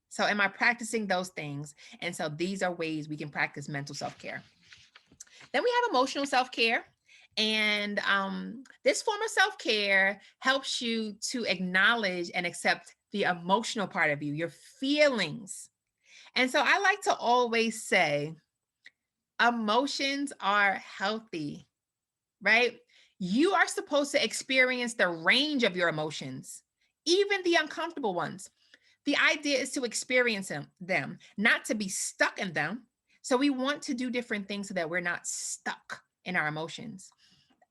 So am I practicing those things? And so these are ways we can practice mental self-care. Then we have emotional self care. And this form of self care helps you to acknowledge and accept the emotional part of you, your feelings. And so I like to always say emotions are healthy, right? You are supposed to experience the range of your emotions, even the uncomfortable ones. The idea is to experience them, not to be stuck in them. So we want to do different things so that we're not stuck in our emotions.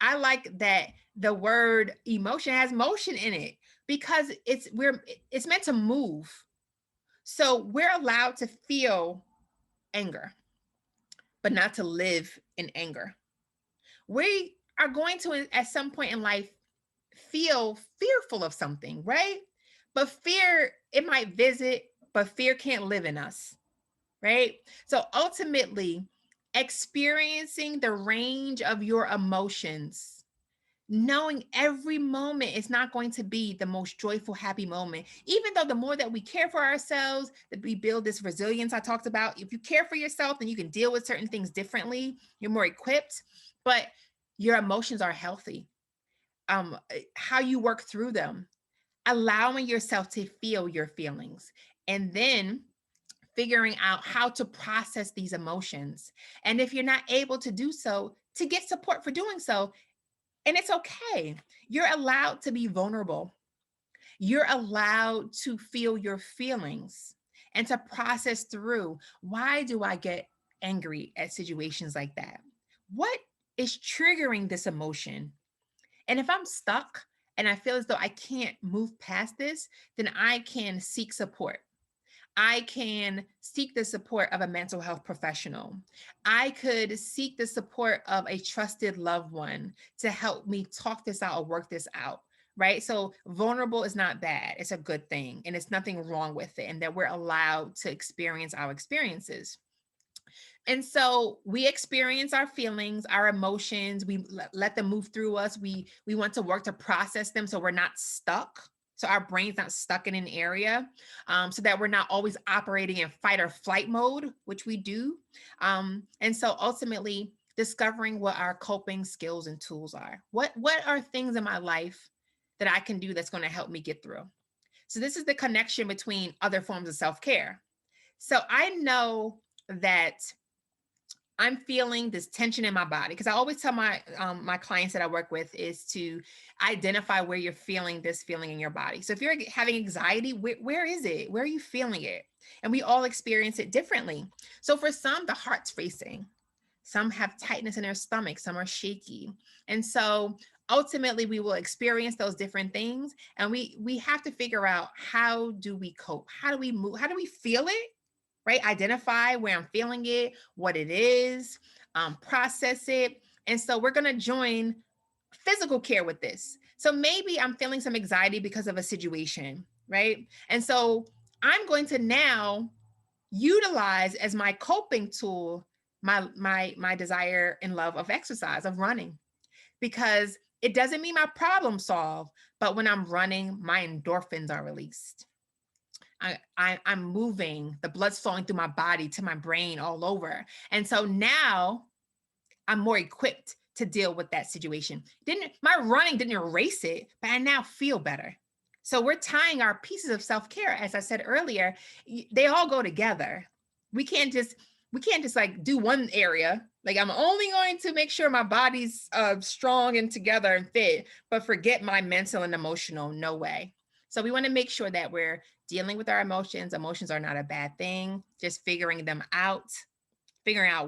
I like that the word emotion has motion in it, because it's meant to move. So we're allowed to feel anger, but not to live in anger. We are going to, at some point in life, feel fearful of something, right? But fear, it might visit, but fear can't live in us, right? So ultimately, experiencing the range of your emotions, knowing every moment is not going to be the most joyful, happy moment. Even though the more that we care for ourselves, that we build this resilience I talked about. If you care for yourself, then you can deal with certain things differently. You're more equipped, but your emotions are healthy. How you work through them, allowing yourself to feel your feelings, and then figuring out how to process these emotions. And if you're not able to do so, to get support for doing so. And it's okay. You're allowed to be vulnerable. You're allowed to feel your feelings and to process through, why do I get angry at situations like that? What is triggering this emotion? And if I'm stuck and I feel as though I can't move past this, then I can seek support. I can seek the support of a mental health professional. I could seek the support of a trusted loved one to help me talk this out or work this out, right? So vulnerable is not bad. It's a good thing, and it's nothing wrong with it, and that we're allowed to experience our experiences. And so we experience our feelings, our emotions, we let them move through us. We want to work to process them so we're not stuck. So our brain's not stuck in an area, so that we're not always operating in fight or flight mode, which we do. And so ultimately discovering what our coping skills and tools are. What are things in my life that I can do that's going to help me get through? So this is the connection between other forms of self-care. So I know that I'm feeling this tension in my body, because I always tell my clients that I work with is to identify where you're feeling this feeling in your body. So if you're having anxiety, where is it? Where are you feeling it? And we all experience it differently. So for some, the heart's racing. Some have tightness in their stomach. Some are shaky. And so ultimately, we will experience those different things, and we have to figure out, how do we cope? How do we move? How do we feel it? Right? Identify where I'm feeling it, what it is, process it. And so we're going to join physical care with this. So maybe I'm feeling some anxiety because of a situation, right? And so I'm going to now utilize as my coping tool my desire and love of exercise, of running, because it doesn't mean my problem solved, but when I'm running, my endorphins are released. I'm moving, the blood's flowing through my body to my brain all over. And so now I'm more equipped to deal with that situation. Didn't my running didn't erase it, but I now feel better. So we're tying our pieces of self-care, as I said earlier, they all go together. We can't just like do one area. Like, I'm only going to make sure my body's strong and together and fit, but forget my mental and emotional. No way. So we want to make sure that we're dealing with our emotions. Emotions are not a bad thing. Just figuring out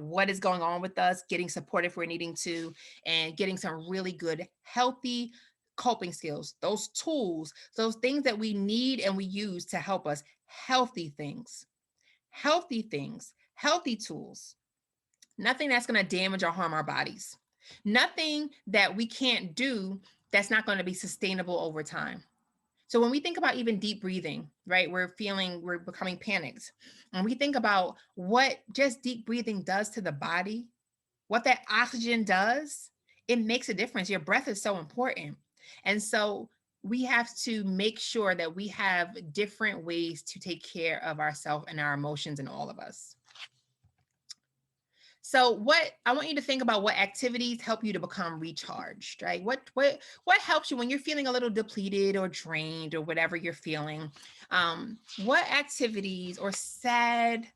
what is going on with us, getting support if we're needing to, and getting some really good, healthy coping skills, those tools, those things that we need and we use to help us. Healthy things, healthy tools, nothing that's going to damage or harm our bodies, nothing that we can't do that's not going to be sustainable over time. So when we think about even deep breathing, right, we're becoming panicked. When we think about what just deep breathing does to the body, what that oxygen does, it makes a difference. Your breath is so important. And so we have to make sure that we have different ways to take care of ourselves and our emotions in all of us. So what I want you to think about, what activities help you to become recharged, right? What helps you when you're feeling a little depleted or drained or whatever you're feeling? What activities, or sad,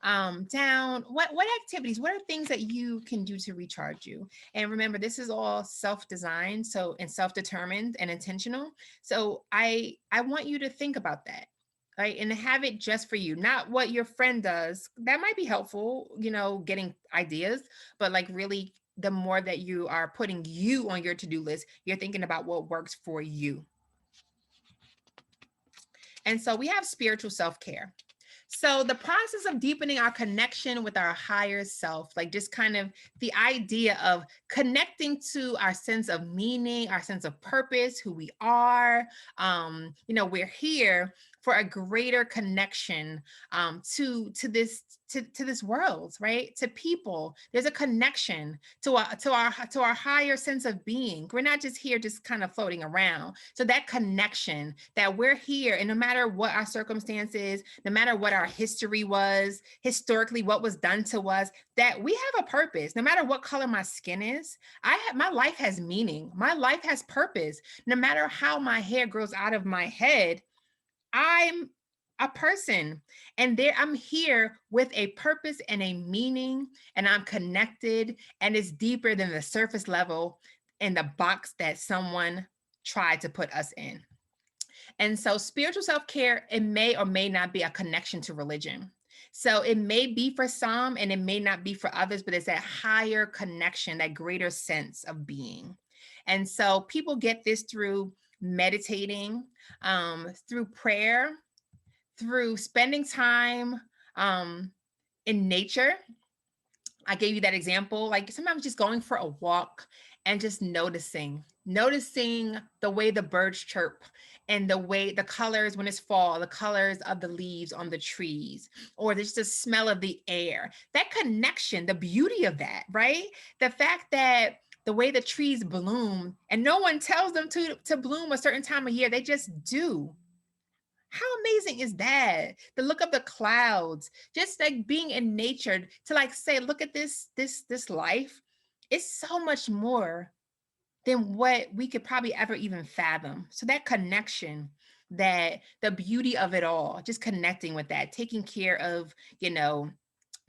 down, what activities, what are things that you can do to recharge you? And remember, this is all self-designed, so, and self-determined and intentional. So I want you to think about that, right? And have it just for you, not what your friend does. That might be helpful, getting ideas, but like, really, the more that you are putting you on your to-do list, you're thinking about what works for you. And so we have spiritual self-care. So the process of deepening our connection with our higher self, like just kind of the idea of connecting to our sense of meaning, our sense of purpose, who we are. We're here for a greater connection, to this world, right? To people. There's a connection to our higher sense of being. We're not just here just kind of floating around. So that connection, that we're here, and no matter what our circumstances, no matter what our history was, historically, what was done to us, that we have a purpose. No matter what color my skin is, my life has meaning. My life has purpose. No matter how my hair grows out of my head, I'm a person, and I'm here with a purpose and a meaning, and I'm connected, and it's deeper than the surface level in the box that someone tried to put us in. And so spiritual self-care, it may or may not be a connection to religion. So it may be for some and it may not be for others, but it's that higher connection, that greater sense of being. And so people get this through meditating, through prayer, through spending time in nature. I gave you that example, like sometimes just going for a walk and just noticing the way the birds chirp, and the way the colors when it's fall, the colors of the leaves on the trees, or there's the smell of the air, that connection, the beauty of that, right? The fact that the way the trees bloom and no one tells them to bloom a certain time of year, they just do. How amazing is that? The look of the clouds, just like being in nature to like say, look at this life. It's so much more than what we could probably ever even fathom. So that connection, that the beauty of it all, just connecting with that, taking care of, you know,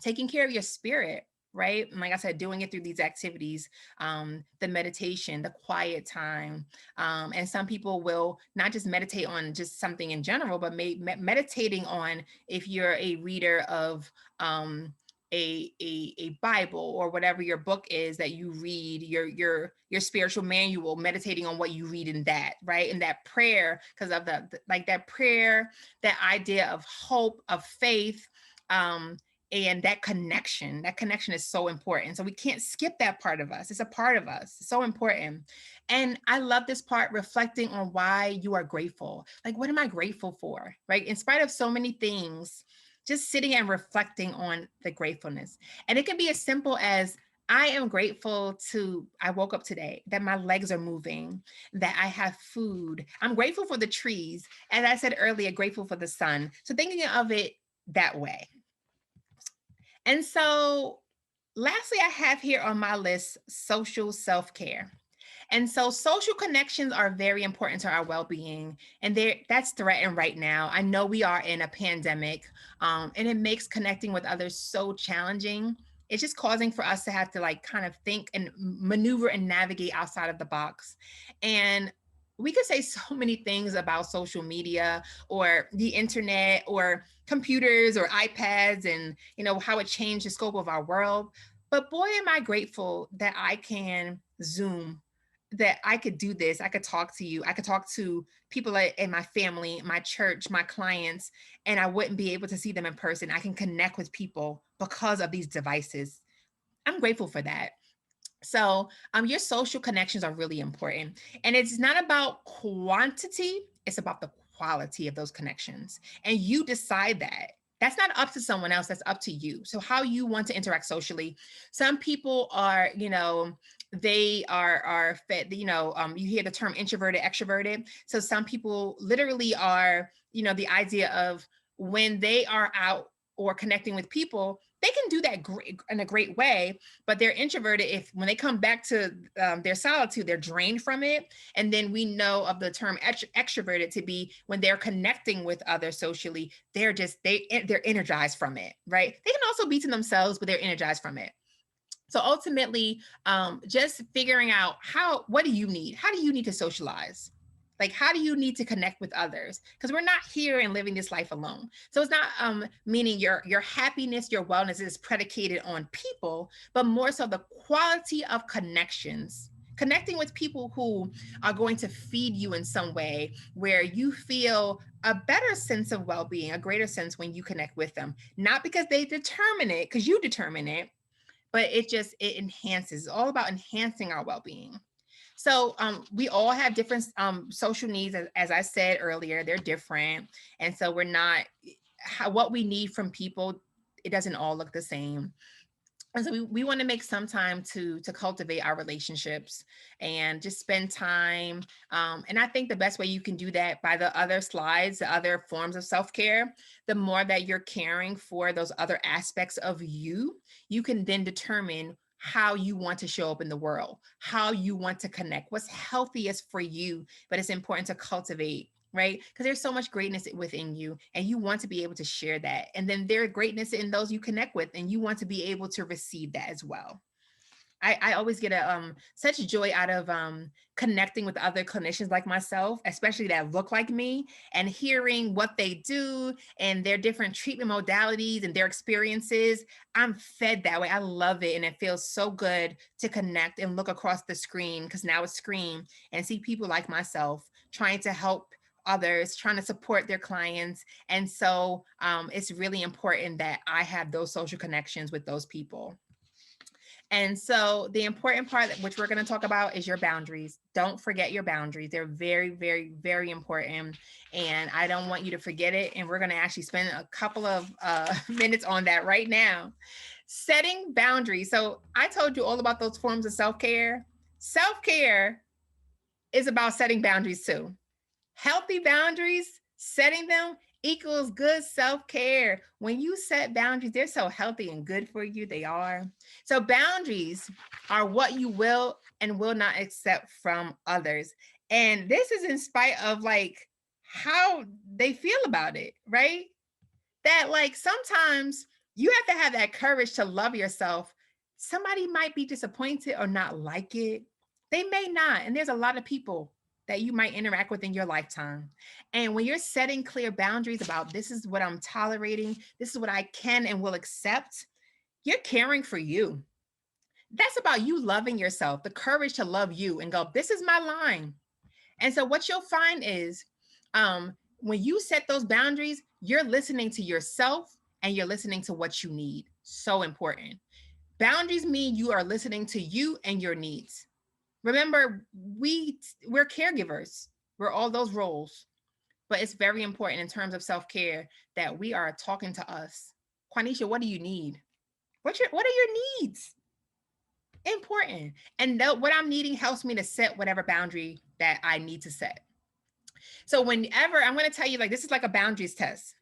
taking care of your spirit, right? And like I said, doing it through these activities, the meditation, the quiet time. And some people will not just meditate on just something in general, but meditating on, if you're a reader of a Bible or whatever your book is that you read, your spiritual manual, meditating on what you read in that, right? And that prayer, because of the like that prayer, that idea of hope, of faith, um, and that connection is so important. So we can't skip that part of us. It's a part of us. It's so important. And I love this part, reflecting on why you are grateful. Like, what am I grateful for, right? In spite of so many things, just sitting and reflecting on the gratefulness. And it can be as simple as, I am grateful I woke up today, that my legs are moving, that I have food. I'm grateful for the trees. As I said earlier, grateful for the sun. So thinking of it that way. And so, lastly, I have here on my list social self care. And so social connections are very important to our well-being, and that's threatened right now. I know we are in a pandemic, and it makes connecting with others so challenging. It's just causing for us to have to like kind of think and maneuver and navigate outside of the box. And we could say so many things about social media or the internet or computers or iPads, and how it changed the scope of our world. But boy, am I grateful that I can Zoom, that I could do this. I could talk to you. I could talk to people in my family, my church, my clients, and I wouldn't be able to see them in person. I can connect with people because of these devices. I'm grateful for that. So, your social connections are really important. And it's not about quantity, it's about the quality of those connections. And you decide that. That's not up to someone else, that's up to you. So, how you want to interact socially. Some people are, they are fed, you hear the term introverted, extroverted. So, some people literally are, the idea of when they are out or connecting with people, they can do that great in a great way, but they're introverted. If when they come back to their solitude, they're drained from it. And then we know of the term extroverted to be when they're connecting with others socially, they're energized from it, right? They can also be to themselves, but they're energized from it. So ultimately, just figuring out what do you need? How do you need to socialize? Like, how do you need to connect with others? Because we're not here and living this life alone. So it's not meaning your happiness, your wellness is predicated on people, but more so the quality of connections. Connecting with people who are going to feed you in some way, where you feel a better sense of well-being, a greater sense when you connect with them. Not because they determine it, because you determine it, but it enhances. It's all about enhancing our well-being. So we all have different social needs, as I said earlier, they're different. And so we're not, what we need from people, it doesn't all look the same. And so we want to make some time to cultivate our relationships and just spend time. And I think the best way you can do that, by the other slides, the other forms of self-care, the more that you're caring for those other aspects of you, you can then determine how you want to show up in the world, how you want to connect, what's healthiest for you. But it's important to cultivate, right? Because there's so much greatness within you, and you want to be able to share that. And then there's greatness in those you connect with, and you want to be able to receive that as well. I always get such joy out of connecting with other clinicians like myself, especially that look like me, and hearing what they do and their different treatment modalities and their experiences. I'm fed that way. I love it. And it feels so good to connect and look across the screen, because now it's screen, and see people like myself trying to help others, trying to support their clients. And so it's really important that I have those social connections with those people. And so the important part, which we're going to talk about, is your boundaries. Don't forget your boundaries. They're very, very, very important. And I don't want you to forget it. And we're going to actually spend a couple of minutes on that right now. Setting boundaries. So I told you all about those forms of self-care. Self-care is about setting boundaries too. Healthy boundaries, setting them equals good self-care. When you set boundaries, they're so healthy and good for you. They are. So boundaries are what you will and will not accept from others. And this is in spite of like how they feel about it, right? That like sometimes you have to have that courage to love yourself. Somebody might be disappointed or not like it. They may not. And there's a lot of people that you might interact with in your lifetime. And when you're setting clear boundaries about this is what I'm tolerating, this is what I can and will accept, you're caring for you. That's about you loving yourself, the courage to love you and go, this is my line. And so what you'll find is when you set those boundaries, you're listening to yourself and you're listening to what you need. So important. Boundaries mean you are listening to you and your needs. Remember, we're caregivers. We're all those roles. But it's very important in terms of self-care that we are talking to us. Quanisha, what do you need? What are your needs? Important. And what I'm needing helps me to set whatever boundary that I need to set. So whenever I'm going to tell you, like, this is like a boundaries test.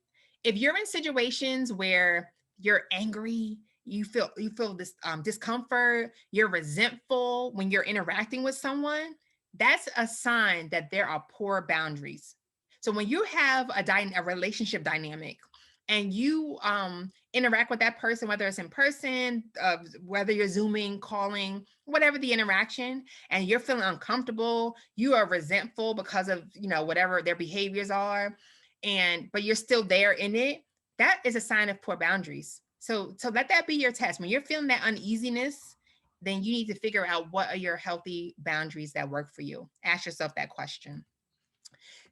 If you're in situations where you're angry, you feel this discomfort, you're resentful when you're interacting with someone, that's a sign that there are poor boundaries. So when you have a relationship dynamic and you interact with that person, whether it's in person, whether you're zooming, calling, whatever the interaction, and you're feeling uncomfortable, you are resentful because of whatever their behaviors are, but you're still there in it, that is a sign of poor boundaries. So let that be your test. When you're feeling that uneasiness, then you need to figure out what are your healthy boundaries that work for you. Ask yourself that question.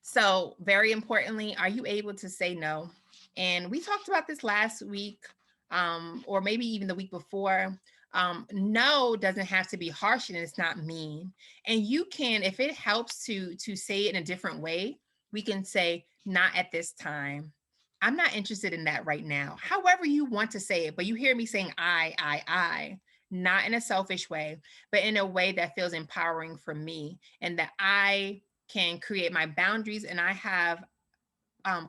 So, very importantly, are you able to say no? And we talked about this last week, or maybe even the week before. No doesn't have to be harsh and it's not mean. And you can, if it helps to say it in a different way, we can say, not at this time. I'm not interested in that right now. However you want to say it, but you hear me saying I, not in a selfish way, but in a way that feels empowering for me and that I can create my boundaries and I have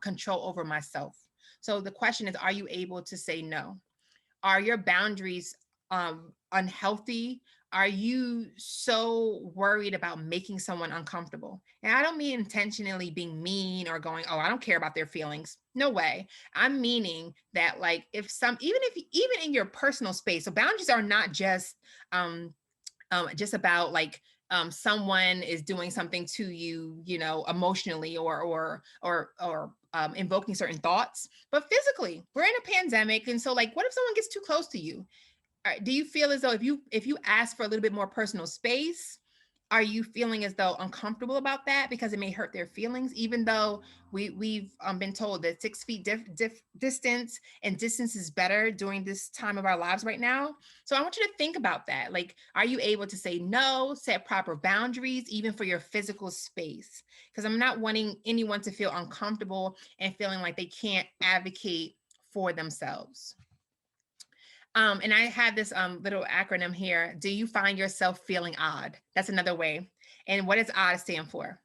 control over myself. So the question is, are you able to say no? Are your boundaries unhealthy? Are you so worried about making someone uncomfortable? And I don't mean intentionally being mean or going, oh, I don't care about their feelings. No way. I'm meaning that, like, even in your personal space, so boundaries are not just about like someone is doing something to you, emotionally or invoking certain thoughts, but physically. We're in a pandemic, and so like, what if someone gets too close to you? Do you feel as though if you ask for a little bit more personal space, are you feeling as though uncomfortable about that because it may hurt their feelings, even though we've been told that 6 feet distance and distance is better during this time of our lives right now? So I want you to think about that. Like, are you able to say no, set proper boundaries, even for your physical space? Because I'm not wanting anyone to feel uncomfortable and feeling like they can't advocate for themselves. And I have this little acronym here. Do you find yourself feeling odd? That's another way. And what does odd stand for?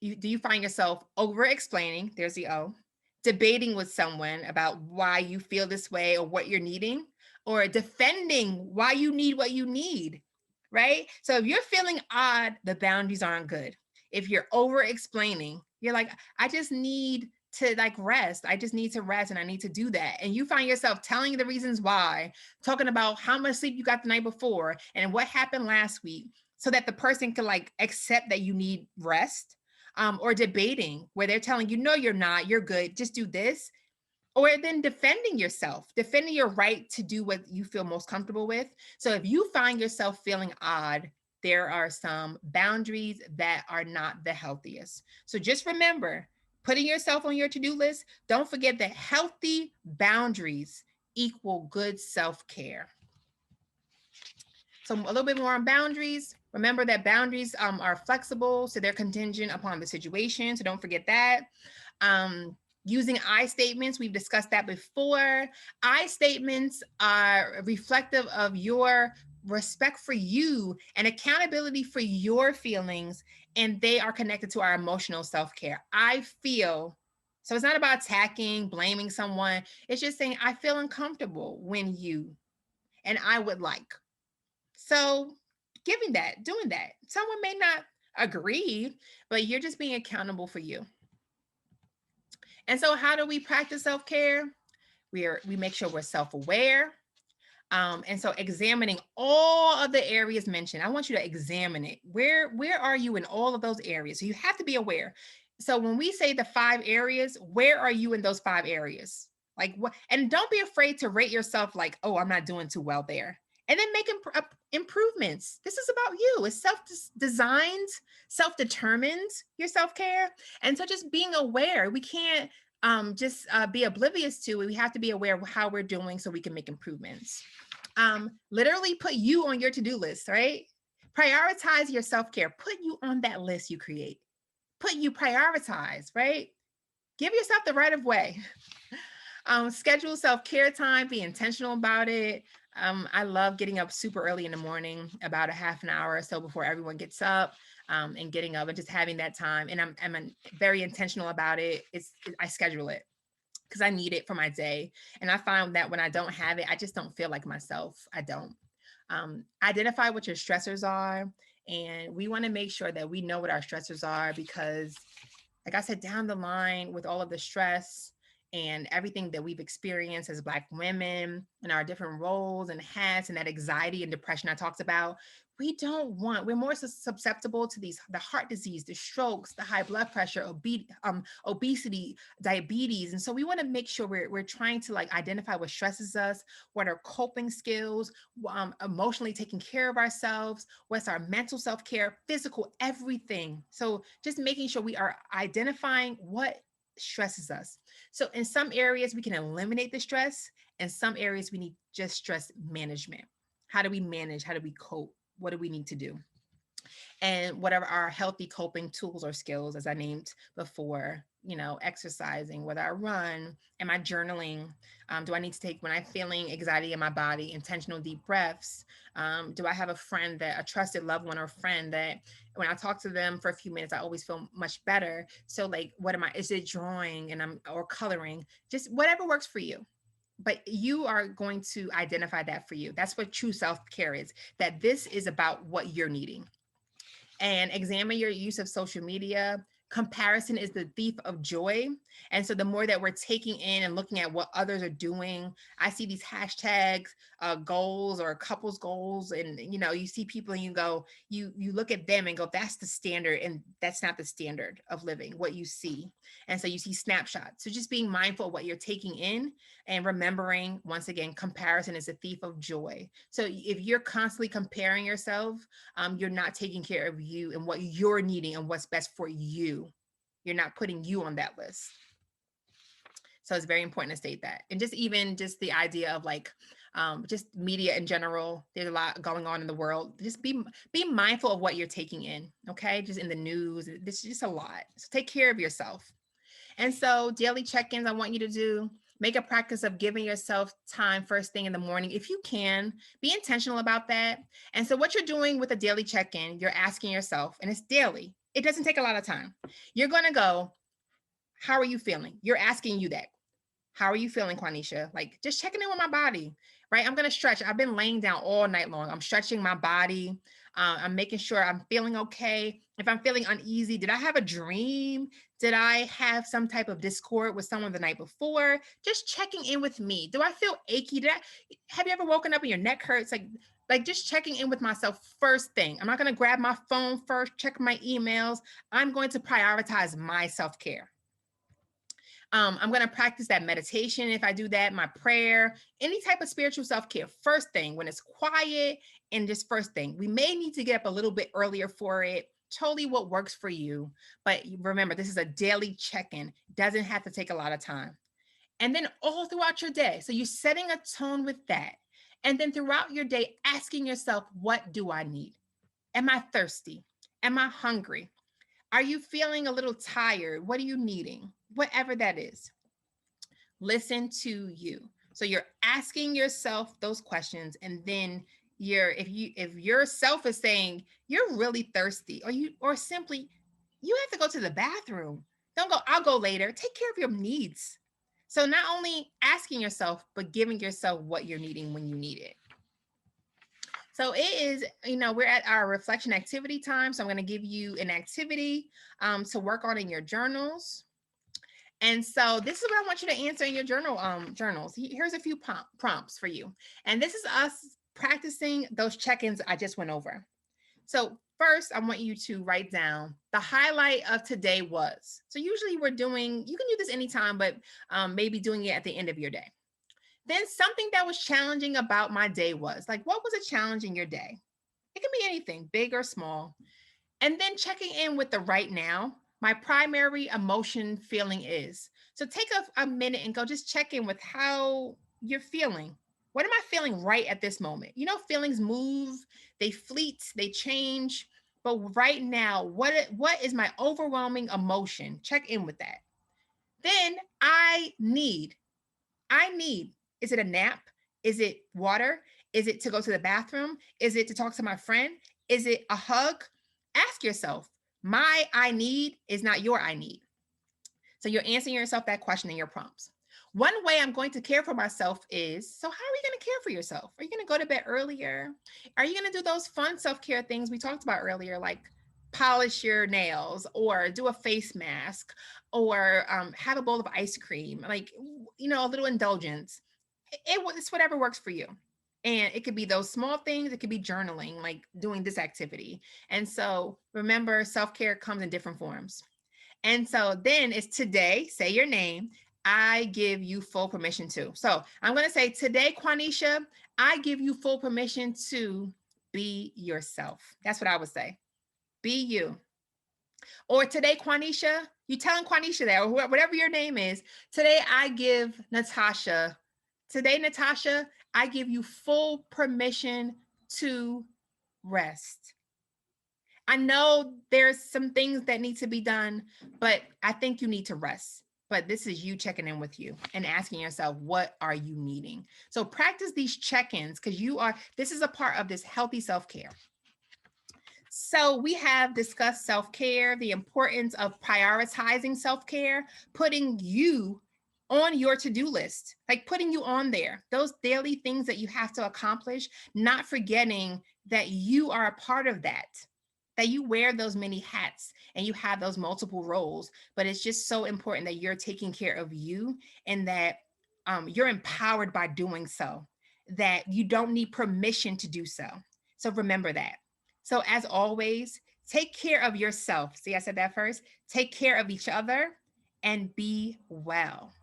Do you find yourself over explaining? There's the O. Debating with someone about why you feel this way or what you're needing, or defending why you need what you need, right? So if you're feeling odd, the boundaries aren't good. If you're over explaining, you're like, I just need to like rest. I just need to rest and I need to do that. And you find yourself telling the reasons why, talking about how much sleep you got the night before and what happened last week, so that the person can like accept that you need rest. Or debating where they're telling you, no, you're not, you're good, just do this. Or then defending yourself, defending your right to do what you feel most comfortable with. So if you find yourself feeling odd, there are some boundaries that are not the healthiest. So just remember, putting yourself on your to-do list, don't forget that healthy boundaries equal good self-care. So a little bit more on boundaries. Remember that boundaries are flexible, so they're contingent upon the situation. So don't forget that. Um, Using I statements, we've discussed that before. I statements are reflective of your respect for you and accountability for your feelings, and they are connected to our emotional self-care. I feel. So it's not about attacking, blaming someone. It's just saying, I feel uncomfortable when you, and I would like. So giving that, doing that. Someone may not agree, but you're just being accountable for you. And so how do we practice self-care? We make sure we're self-aware. And so examining all of the areas mentioned, I want you to examine it. Where are you in all of those areas? So you have to be aware. So when we say the 5 areas, where are you in those 5 areas? Like what? And don't be afraid to rate yourself like, oh, I'm not doing too well there. And then make improvements. This is about you. It's self-designed, self-determined, your self-care. And so just being aware. We can't just be oblivious to it. We have to be aware of how we're doing so we can make improvements. Literally put you on your to-do list, right? Prioritize your self-care. Put you on that list you create. Put you prioritize, right? Give yourself the right of way. Schedule self-care time. Be intentional about it. I love getting up super early in the morning, about a half an hour or so before everyone gets up, and getting up and just having that time. And I'm very intentional about it. I schedule it because I need it for my day. And I find that when I don't have it, I just don't feel like myself. I don't. Identify what your stressors are. And we want to make sure that we know what our stressors are because, like I said, down the line with all of the stress and everything that we've experienced as Black women and our different roles and hats and that anxiety and depression I talked about, we're more susceptible to the heart disease, the strokes, the high blood pressure, obesity, diabetes. And so we want to make sure we're trying to like identify what stresses us, what are coping skills, emotionally taking care of ourselves, what's our mental self-care, physical, everything. So just making sure we are identifying what stresses us. So in some areas we can eliminate the stress, in some areas we need just stress management. How do we manage? How do we cope? What do we need to do? And whatever our healthy coping tools or skills, as I named before, exercising, whether I run, am I journaling? Do I need to take, when I'm feeling anxiety in my body, intentional deep breaths? Do I have a trusted loved one or friend that when I talk to them for a few minutes, I always feel much better? So like, is it drawing or coloring? Just whatever works for you. But you are going to identify that for you. That's what true self-care is, that this is about what you're needing. And examine your use of social media. Comparison is the thief of joy. And so the more that we're taking in and looking at what others are doing, I see these hashtags, goals or couples goals. And, you see people and you look at them and go, that's the standard. And that's not the standard of living, what you see. And so you see snapshots. So just being mindful of what you're taking in and remembering, once again, comparison is a thief of joy. So if you're constantly comparing yourself, you're not taking care of you and what you're needing and what's best for you. You're not putting you on that list. So it's very important to state that. And just the idea of like, just media in general, there's a lot going on in the world. Just be mindful of what you're taking in, okay? Just in the news, this is just a lot. So take care of yourself. And so daily check-ins, I want you to do. Make a practice of giving yourself time first thing in the morning. If you can, be intentional about that. And so what you're doing with a daily check-in, you're asking yourself, and it's daily. It doesn't take a lot of time. You're going to go, how are you feeling? You're asking you that. How are you feeling, Quanisha? Like just checking in with my body, right? I'm going to stretch. I've been laying down all night long. I'm stretching my body. I'm making sure I'm feeling okay. If I'm feeling uneasy, did I have a dream? Did I have some type of discord with someone the night before? Just checking in with me. Do I feel achy? Have you ever woken up and your neck hurts? Like just checking in with myself first thing. I'm not going to grab my phone first, check my emails. I'm going to prioritize my self-care. I'm going to practice that meditation. If I do that, my prayer, any type of spiritual self-care, first thing when it's quiet and just first thing. We may need to get up a little bit earlier for it. Totally what works for you. But remember, this is a daily check-in. Doesn't have to take a lot of time. And then all throughout your day. So you're setting a tone with that. And then throughout your day, asking yourself, what do I need? Am I thirsty? Am I hungry? Are you feeling a little tired? What are you needing? Whatever that is, listen to you. So you're asking yourself those questions, and then if yourself is saying you're really thirsty, or simply you have to go to the bathroom, don't go, I'll go later. Take care of your needs. So not only asking yourself, but giving yourself what you're needing when you need it. So it is, we're at our reflection activity time. So I'm going to give you an activity to work on in your journals. And so this is what I want you to answer in your journals. Here's a few prompts for you. And this is us practicing those check-ins I just went over. So first, I want you to write down the highlight of today was. So usually you can do this anytime, but maybe doing it at the end of your day. Then something that was challenging about my day was, like, what was a challenge in your day? It can be anything, big or small. And then checking in with the right now, my primary emotion feeling is. So take a minute and go just check in with how you're feeling. What am I feeling right at this moment? Feelings move, they fleet, they change. But right now, what is my overwhelming emotion? Check in with that. Then I need, is it a nap? Is it water? Is it to go to the bathroom? Is it to talk to my friend? Is it a hug? Ask yourself, my I need is not your I need. So you're answering yourself that question in your prompts. One way I'm going to care for myself is, so how are you going to care for yourself? Are you going to go to bed earlier? Are you going to do those fun self-care things we talked about earlier, like polish your nails or do a face mask or have a bowl of ice cream, like, a little indulgence? It's whatever works for you. And it could be those small things. It could be journaling, like doing this activity. And so remember, self-care comes in different forms. And so then it's today, say your name. I give you full permission to. So I'm going to say today, Quanisha, I give you full permission to be yourself. That's what I would say. Be you. Or today, Quanisha, you telling Quanisha that, or whatever your name is. Today, I give Natasha. Today, Natasha, I give you full permission to rest. I know there's some things that need to be done, but I think you need to rest. But this is you checking in with you and asking yourself, what are you needing? So practice these check-ins, because this is a part of this healthy self-care. So we have discussed self-care, the importance of prioritizing self-care, putting you on your to-do list, like putting you on there, those daily things that you have to accomplish, not forgetting that you are a part of that you wear those many hats and you have those multiple roles. But it's just so important that you're taking care of you, and that you're empowered by doing so, that you don't need permission to do so. So remember that. So as always, take care of yourself. See, I said that first. Take care of each other and be well.